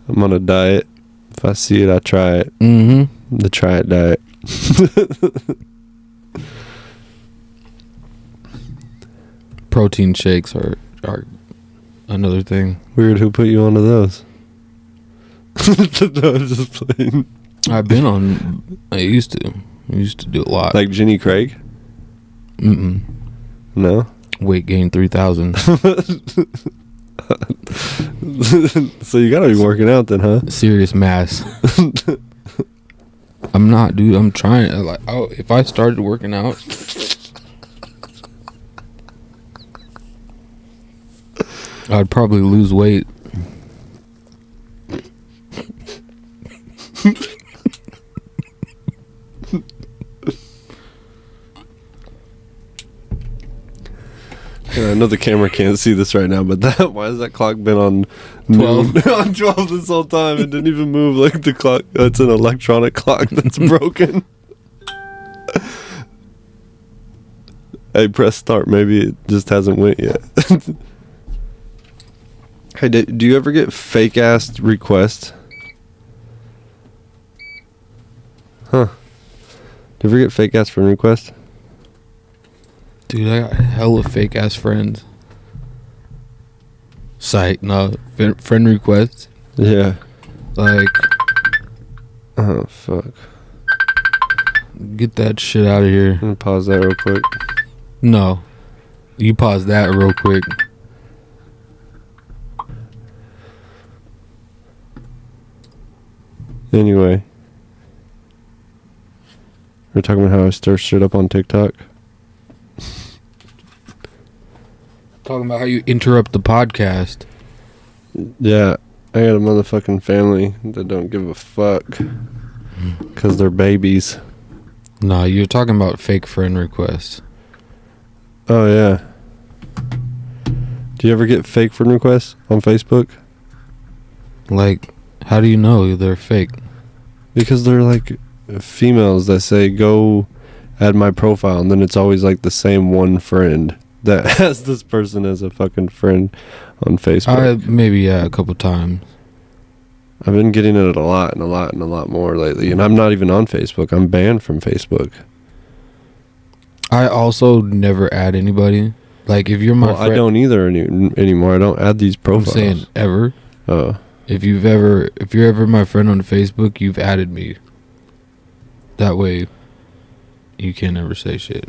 I'm on a diet. If I see it, I try it. Mm-hmm. The try it diet. Protein shakes are another thing. Weird, who put you onto those? No, I'm just playing. I've been on. I used to do a lot. Like Jenny Craig? Mm-mm. No? Weight gain 3,000. So you gotta be working out then, huh? Serious mass. I'm not, dude. I'm trying. Like, if I started working out, I'd probably lose weight. Yeah, I know the camera can't see this right now, but why has that clock been on 12? on 12 this whole time? It didn't even move like the clock. It's an electronic clock that's broken. Hey, press start. Maybe it just hasn't went yet. Hey, do you ever get fake ass requests? Huh? Do you ever get fake ass friend requests? Dude, I got hella fake ass friends. Friend requests. Yeah. Like, Oh, fuck. get that shit out of here. I'm gonna pause that real quick. No. You pause that real quick. Anyway. We're talking about how I stir shit up on TikTok. Talking about how you interrupt the podcast. Yeah, I got a motherfucking family that don't give a fuck. Because they're babies. No, you're talking about fake friend requests. Oh, yeah. Do you ever get fake friend requests on Facebook? Like, how do you know they're fake? Because they're like females that say, go add my profile. And then it's always like the same one friend that has this person as a fucking friend on Facebook. Maybe, yeah, a couple times. I've been getting it a lot and a lot and a lot more lately. And I'm not even on Facebook. I'm banned from Facebook. I also never add anybody. Like, if you're my friend... I don't either anymore. I don't add these profiles. I'm saying ever. Oh. If you're ever my friend on Facebook, you've added me. That way, you can't ever say shit.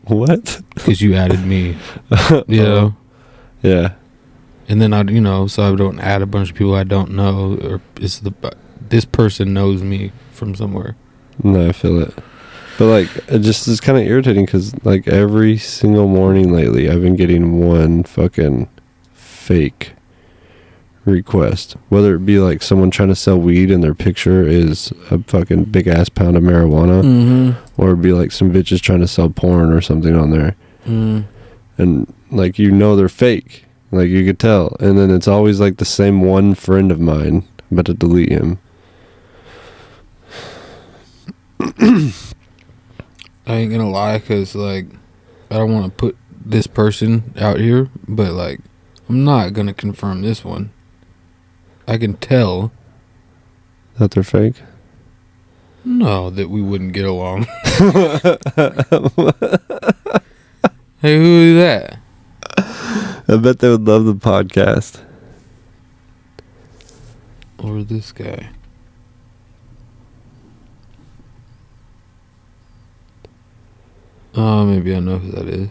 What? Because you added me. You know? Yeah. And then so I don't add a bunch of people I don't know, or this person knows me from somewhere. No, I feel it. But like, it's kind of irritating because like every single morning lately, I've been getting one fucking fake request. Whether it be like someone trying to sell weed and their picture is a fucking big ass pound of marijuana, or it'd be like some bitches trying to sell porn or something on there. And like, they're fake. Like, you could tell. And then it's always like the same one friend of mine. I'm about to delete him. I ain't gonna lie, because like, I don't want to put this person out here, but like, I'm not gonna confirm this one. I can tell That they're fake? No, that we wouldn't get along. Hey, who is that? I bet they would love the podcast. Or this guy. Maybe I know who that is.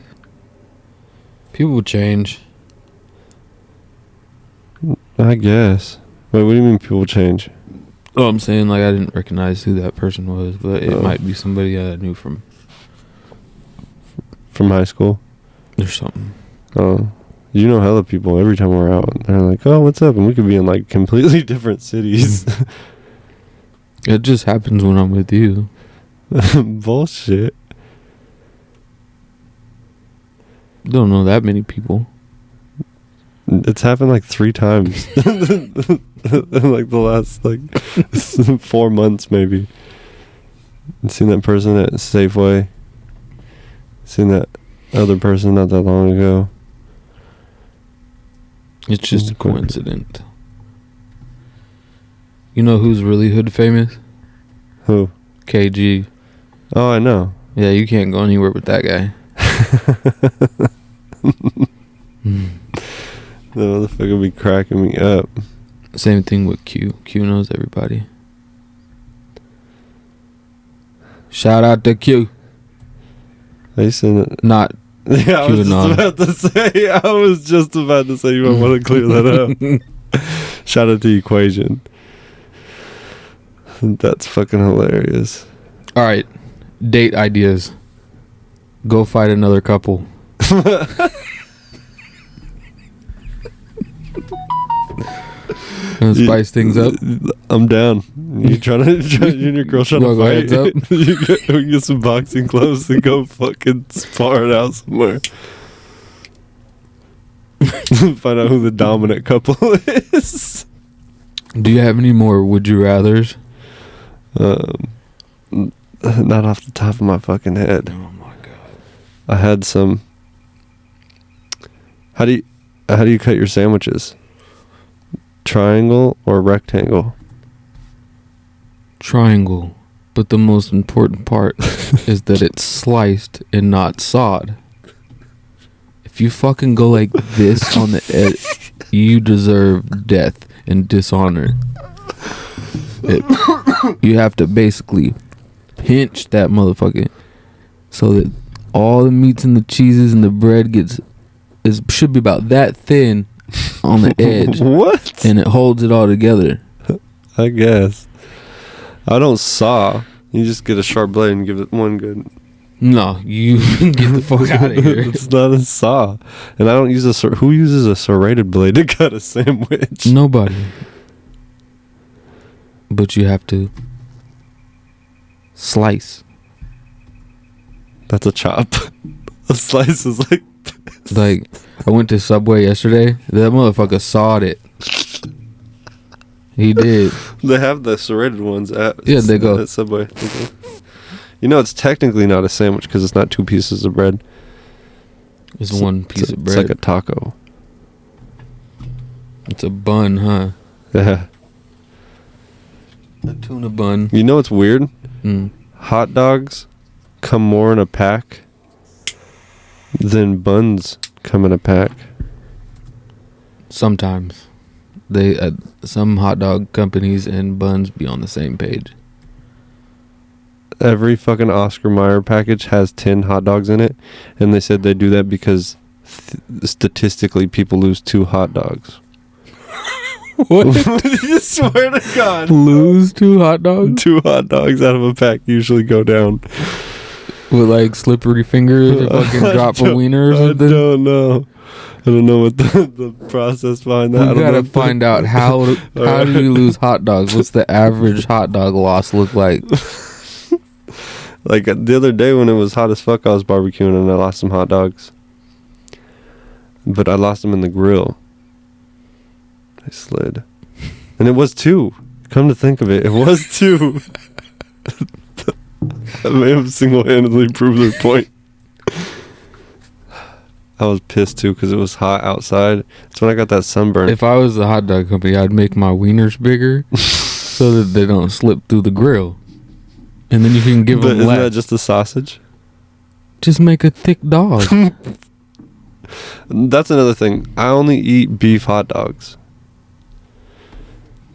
People change. I guess. Wait, what do you mean people change? Oh, I'm saying like I didn't recognize who that person was, but it might be somebody I knew from high school? or something. Oh. You know hella people every time we're out. They're like, oh, what's up? And we could be in like completely different cities. It just happens when I'm with you. Bullshit. Don't know that many people. It's happened like 3 times in like the last like 4 months maybe. I've seen that person at Safeway. Seen that other person not that long ago. It's just a coincidence. You know who's really hood famous? Who? KG. Oh, I know. Yeah, you can't go anywhere with that guy. The motherfucker be cracking me up. Same thing with Q. Q knows everybody. Shout out to Q. I seen it. Not Yeah, I was just about to say you might want to clear that up. Shout out to Equation. That's fucking hilarious. All right, date ideas. Go fight another couple. Gonna spice things up. I'm down. You you and your girl trying to fight? Up? We get some boxing gloves and go fucking spar it out somewhere. Find out who the dominant couple is. Do you have any more would you rathers? Not off the top of my fucking head. Oh my god. I had some. How do you cut your sandwiches? Triangle or rectangle? Triangle. But the most important part is that it's sliced and not sawed. If you fucking go like this on the edge, you deserve death and dishonor. You have to basically pinch that motherfucker so that all the meats and the cheeses and the bread should be about that thin on the edge. What? And it holds it all together. I guess. I don't saw. You just get a sharp blade and give it one good. No, you get the fuck out of here. It's not a saw. And I don't use who uses a serrated blade to cut a sandwich? Nobody. But you have to slice. That's a chop. A slice is like this. Like, I went to Subway yesterday. That motherfucker sawed it. He did. They have the serrated ones at they go at Subway. Okay. You know, it's technically not a sandwich because it's not 2 pieces of bread. It's one piece of bread. It's like a taco. It's a bun, huh? Yeah. A tuna bun. You know what's weird? Mm. Hot dogs come more in a pack than buns come in a pack. Sometimes. Some hot dog companies and buns be on the same page. Every fucking Oscar Mayer package has 10 hot dogs in it, and they said they do that because statistically people lose 2 hot dogs. What? You swear to God. Lose 2 hot dogs? 2 hot dogs out of a pack usually go down. With like slippery fingers or fucking drop a wiener or something? I don't know. I don't know what the process behind that. We gotta find out how do you lose hot dogs? What's the average hot dog loss look like? Like the other day when it was hot as fuck, I was barbecuing and I lost some hot dogs. But I lost them in the grill. I slid. And it was 2. Come to think of it, it was 2. I may have single-handedly proved their point. I was pissed too because it was hot outside. That's when I got that sunburn. If I was a hot dog company, I'd make my wieners bigger so that they don't slip through the grill. And then you can give them Isn't less. that just a sausage? Just make a thick dog. That's another thing. I only eat beef hot dogs.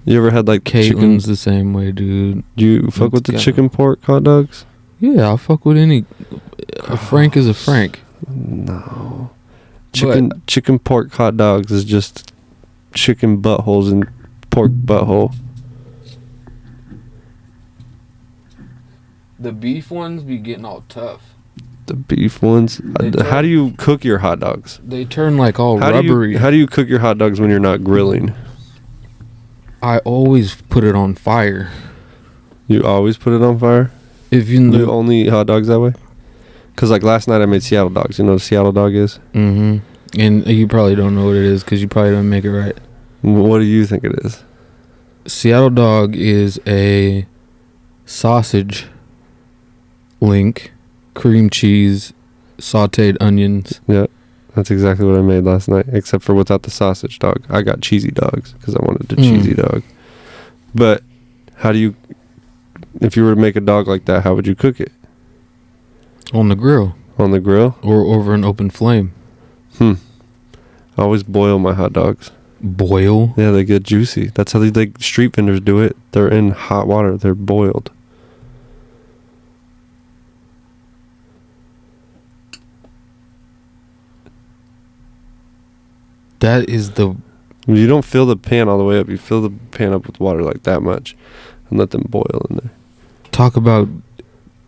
You ever had like Caitlin's the same way, dude. Do you fuck with the chicken pork hot dogs? Yeah, I'll fuck with any. A Frank is a Frank. No. Chicken pork hot dogs is just chicken buttholes and pork butthole. The beef ones be getting all tough. The beef ones? How do you cook your hot dogs? They turn like all rubbery. How do you cook your hot dogs when you're not grilling? I always put it on fire. You always put it on fire? If You only eat hot dogs that way? Because like last night I made Seattle dogs. You know what a Seattle dog is? Mm-hmm. And you probably don't know what it is because you probably don't make it right. What do you think it is? Seattle dog is a sausage link, cream cheese, sauteed onions. Yeah, that's exactly what I made last night, except for without the sausage dog. I got cheesy dogs because I wanted the cheesy dog. But how do you, if you were to make a dog like that, how would you cook it? On the grill. On the grill? Or over an open flame. I always boil my hot dogs. Boil? Yeah, they get juicy. That's how they street vendors do it. They're in hot water. They're boiled. That is the... You don't fill the pan all the way up. You fill the pan up with water like that much and let them boil in there. Talk about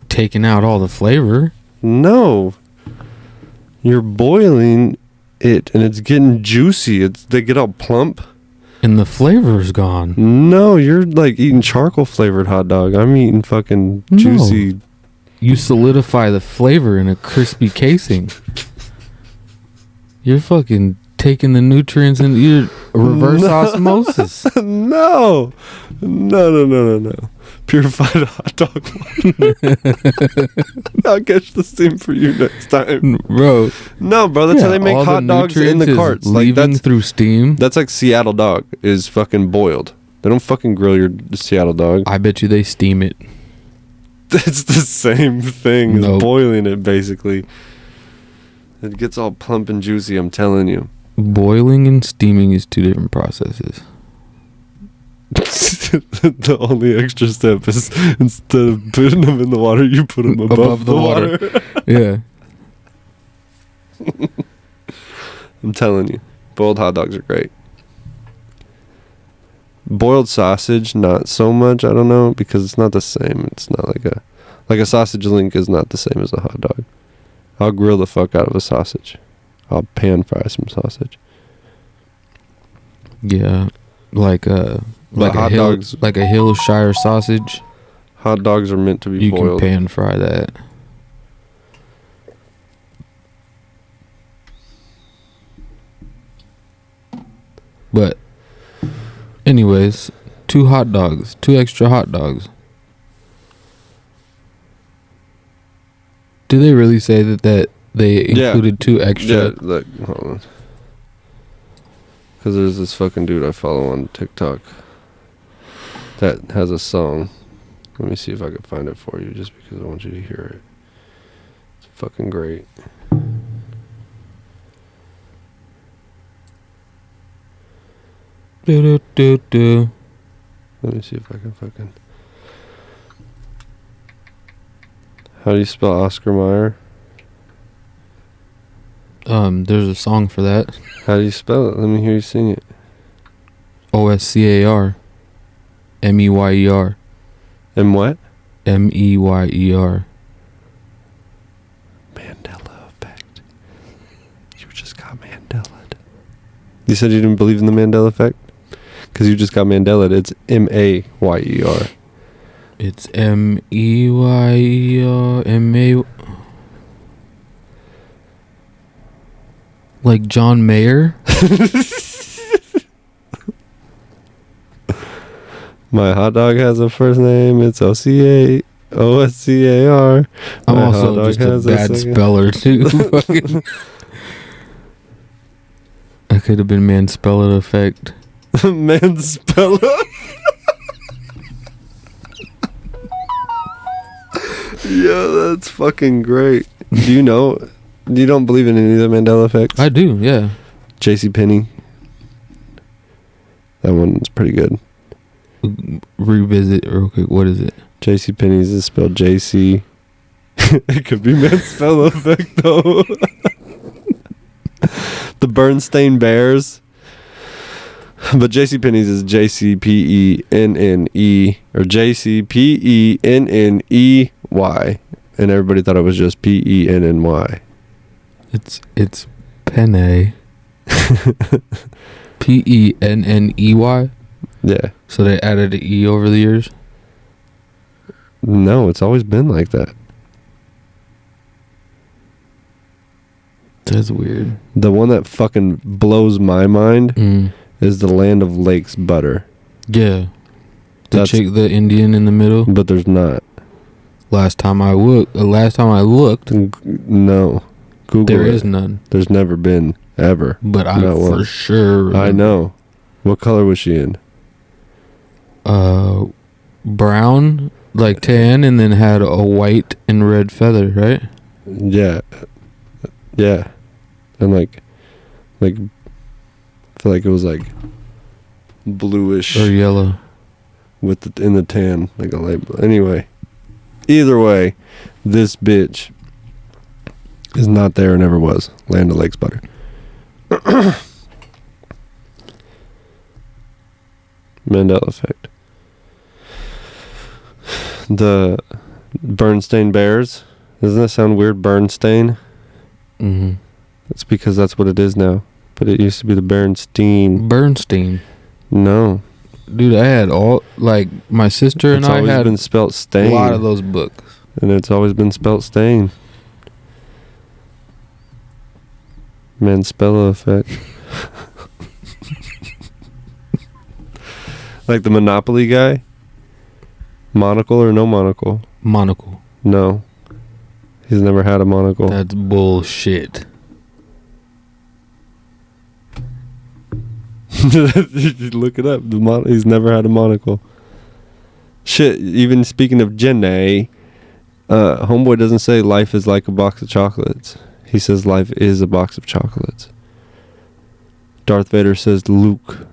taking out all the flavor. No. You're boiling it and it's getting juicy. They get all plump. And the flavor's gone. No, you're like eating charcoal flavored hot dog. I'm eating fucking juicy. No. You solidify the flavor in a crispy casing. You're fucking taking the nutrients and you're reverse osmosis. No. Purified hot dog water. I'll catch the steam for you next time. Bro. No, bro, that's how they make hot dogs in the carts. Like that's through steam. That's like Seattle dog is fucking boiled. They don't fucking grill your Seattle dog. I bet you they steam it. It's the same thing as boiling it, basically. It gets all plump and juicy, I'm telling you. Boiling and steaming is two different processes. The only extra step is instead of putting them in the water, you put them above the water. Yeah. I'm telling you, boiled hot dogs are great. Boiled sausage, not so much. I don't know, because it's not the same. It's not like a sausage link is not the same as a hot dog. I'll grill the fuck out of a sausage. I'll pan fry some sausage. Yeah, like a Hillshire sausage. Hot dogs are meant to be boiled. You can pan fry that. But anyways, 2 hot dogs, 2 extra hot dogs. Did they really say that they included 2 extra? Yeah, like, hold on. Because there's this fucking dude I follow on TikTok that has a song. Let me see if I can find it for you, just because I want you to hear it. It's fucking great. Do. Let me see if I can fucking... How do you spell Oscar Mayer? There's a song for that. How do you spell it? Let me hear you sing it. Oscar Meyer. And what? Meyer. Mandela effect. You just got Mandela. You said you didn't believe in the Mandela effect? Because you just got Mandela. It's Mayer. It's Meyer. M-A... Like John Mayer? My hot dog has a first name. It's Oscar. I'm also just a bad speller too. I could have been Manspeller effect. Manspeller? Yeah, that's fucking great. Do you know... You don't believe in any of the Mandela effects? I do, yeah. JCPenney. That one's pretty good. Revisit real quick. What is it? JCPenney's is spelled JC. It could be Manspeller effect, though. The Bernstein Bears. But JCPenney's is JCPENNE or JCPENNEY. And everybody thought it was just PENNY. It's penne. PENNEY. Yeah. So they added an E over the years? No, it's always been like that. That's weird. The one that fucking blows my mind is the Land of Lakes butter. Yeah. The Indian in the middle. But there's not. Last time I looked. No. Google There it. is none. There's never been, ever. But I for sure remember. I know. What color was she in? Brown, like tan, and then had a white and red feather, right? Yeah. Yeah. And I feel like it was like bluish or yellow with in the tan, like a light blue. Anyway, either way, this bitch is not there and never was. Land of Lakes butter. Mandela effect. The Bernstein Bears. Doesn't that sound weird? Bernstein? Mm-hmm. It's because that's what it is now. But it used to be the Bernstein. Bernstein. No. Dude, I had my sister and I had... It's always been spelt stain. A lot of those books. And it's always been spelt stain. Mandela effect. Like the Monopoly guy? Monocle or no monocle? Monocle. No. He's never had a monocle. That's bullshit. Look it up. He's never had a monocle. Shit, even speaking of Jenny, homeboy doesn't say life is like a box of chocolates. He says life is a box of chocolates. Darth Vader says Luke.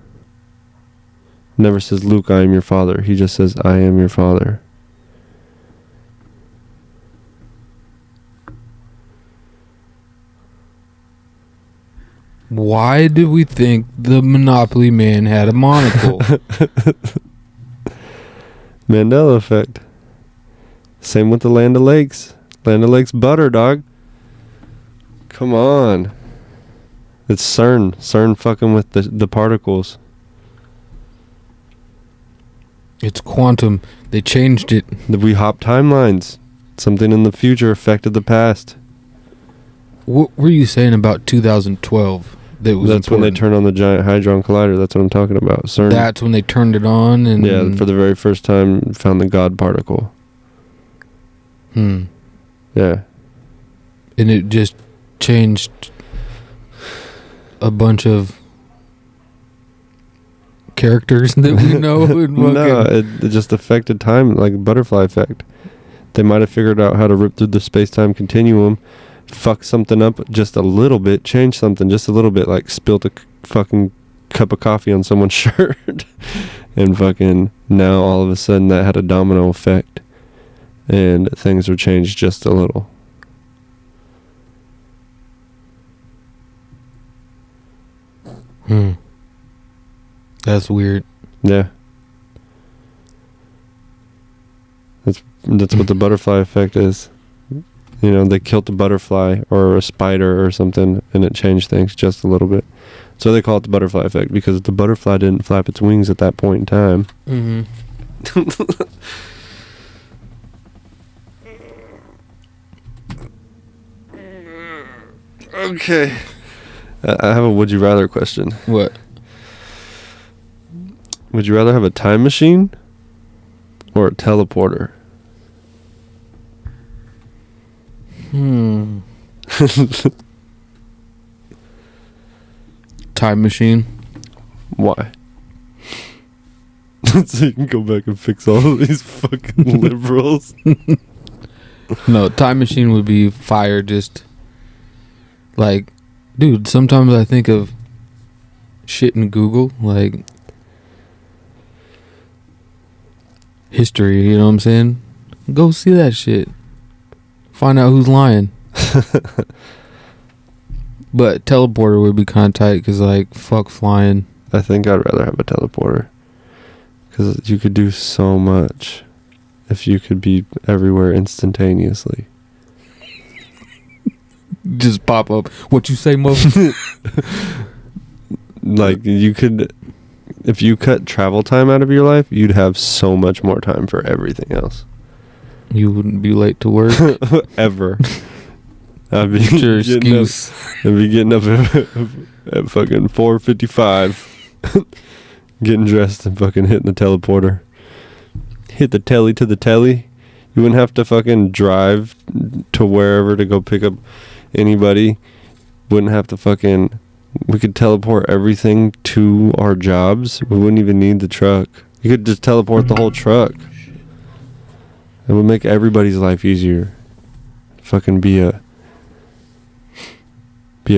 Never says Luke, I am your father. He just says I am your father. Why did we think the Monopoly man had a monocle? Mandela effect. Same with the Land of Lakes. Land of Lakes butter, dog. Come on. It's CERN. CERN fucking with the particles. It's quantum. They changed it. We hop timelines. Something in the future affected the past. What were you saying about 2012? That's important? When they turned on the Giant Hadron Collider. That's what I'm talking about. CERN. That's when they turned it on, and yeah, for the very first time, found the God particle. Yeah. And it just changed a bunch of characters that we know. No, it just affected time, like a butterfly effect. They might have figured out how to rip through the space-time continuum, fuck something up just a little bit, change something just a little bit, like spilt a fucking cup of coffee on someone's shirt, and fucking now all of a sudden that had a domino effect, and things were changed just a little. That's weird. Yeah. That's what the butterfly effect is. You know, they killed the butterfly or a spider or something, and it changed things just a little bit. So they call it the butterfly effect, because the butterfly didn't flap its wings at that point in time. Okay. I have a would you rather question. What? Would you rather have a time machine or a teleporter? Time machine. Why? So you can go back and fix all of these fucking liberals. No, time machine would be fire. Just like, dude, sometimes I think of shit in Google, like history, you know what I'm saying? Go see that shit. Find out who's lying. But teleporter would be kind of tight, because like, fuck flying. I think I'd rather have a teleporter, because you could do so much if you could be everywhere instantaneously. Just pop up. What you say, Mo? Like, you could, if you cut travel time out of your life, you'd have so much more time for everything else. You wouldn't be late to work. Ever. I'd be What's your excuse? I'd be getting up at fucking 4:55, getting dressed and fucking hitting the teleporter. Hit the telly to the telly. You wouldn't have to fucking drive to wherever to go pick up anybody. Wouldn't have to fucking... We could teleport everything to our jobs. We wouldn't even need the truck. You could just teleport the whole truck. It would make everybody's life easier. Fucking be a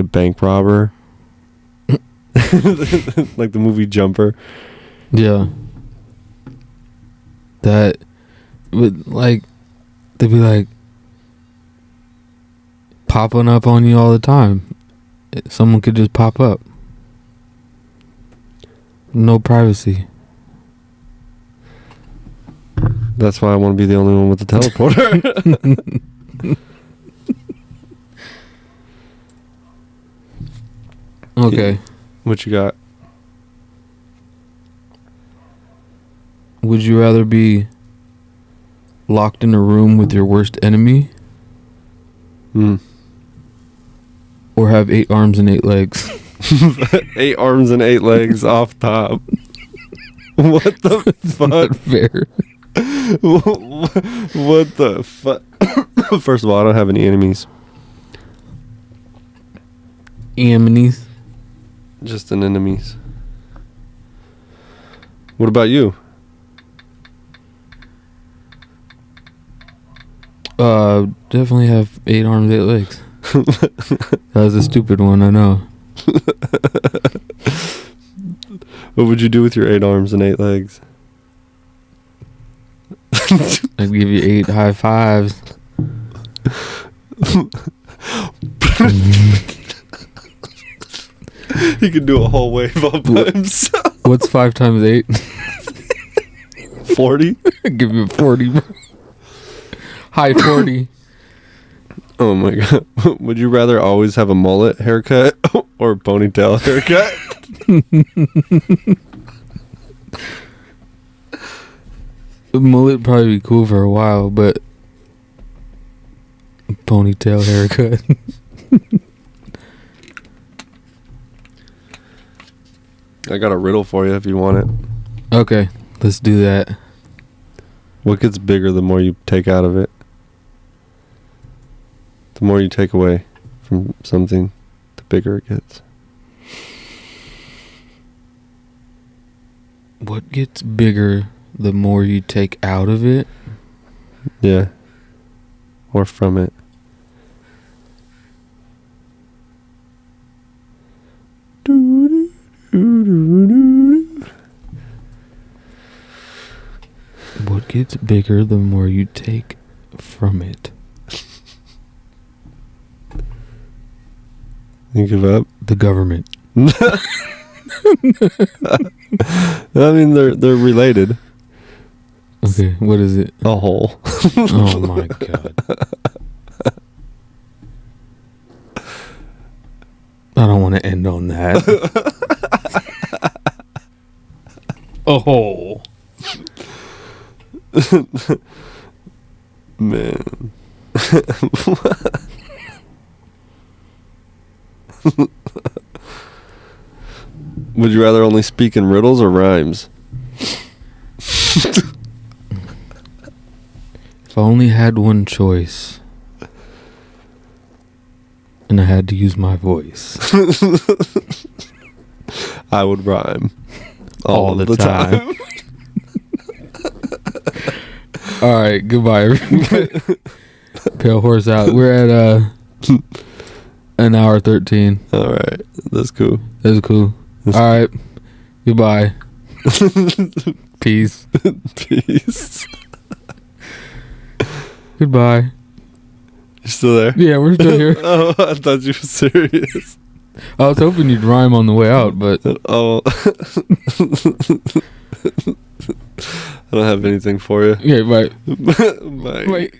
bank robber. Like the movie Jumper. Yeah. That would, like, they'd be like popping up on you all the time. Someone could just pop up. No privacy. That's why I want to be the only one with the teleporter. Okay. What you got? Would you rather be locked in a room with your worst enemy or have 8 arms and 8 legs? 8 arms and 8 legs off top. What the fuck? Not fair. What the fuck? First of all, I don't have any enemies. Enemies. Just an enemies. What about you? Definitely have 8 arms, 8 legs. That was a stupid one, I know. What would you do with your 8 arms and 8 legs? I'd give you 8 high fives. He could do a whole wave all by himself. What's 5 times 8? 40? Give you 40. High 40. Oh my god. Would you rather always have a mullet haircut or a ponytail haircut? A mullet would probably be cool for a while, but ponytail haircut. I got a riddle for you if you want it. Okay, let's do that. What gets bigger the more you take out of it? The more you take away from something, the bigger it gets. What gets bigger the more you take out of it? Yeah. Or from it. What gets bigger the more you take from it? You give up? The government. I mean, they're related. Okay, what is it? A hole. Oh my god. I don't want to end on that. Oh. Man. Would you rather only speak in riddles or rhymes? If I only had one choice and I had to use my voice, I would rhyme all the time. All right, goodbye, everybody. Pale horse out. We're at an hour 13. All right, that's cool. That's cool. All right, goodbye. Peace. Peace. Goodbye. You still there? Yeah, we're still here. Oh, I thought you were serious. I was hoping you'd rhyme on the way out, but Oh. I don't have anything for you. yeah, bye. Bye. Wait.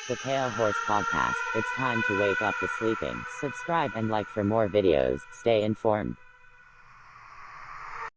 The Pale Horse Podcast. It's time to wake up the sleeping. Subscribe and like for more videos. Stay informed.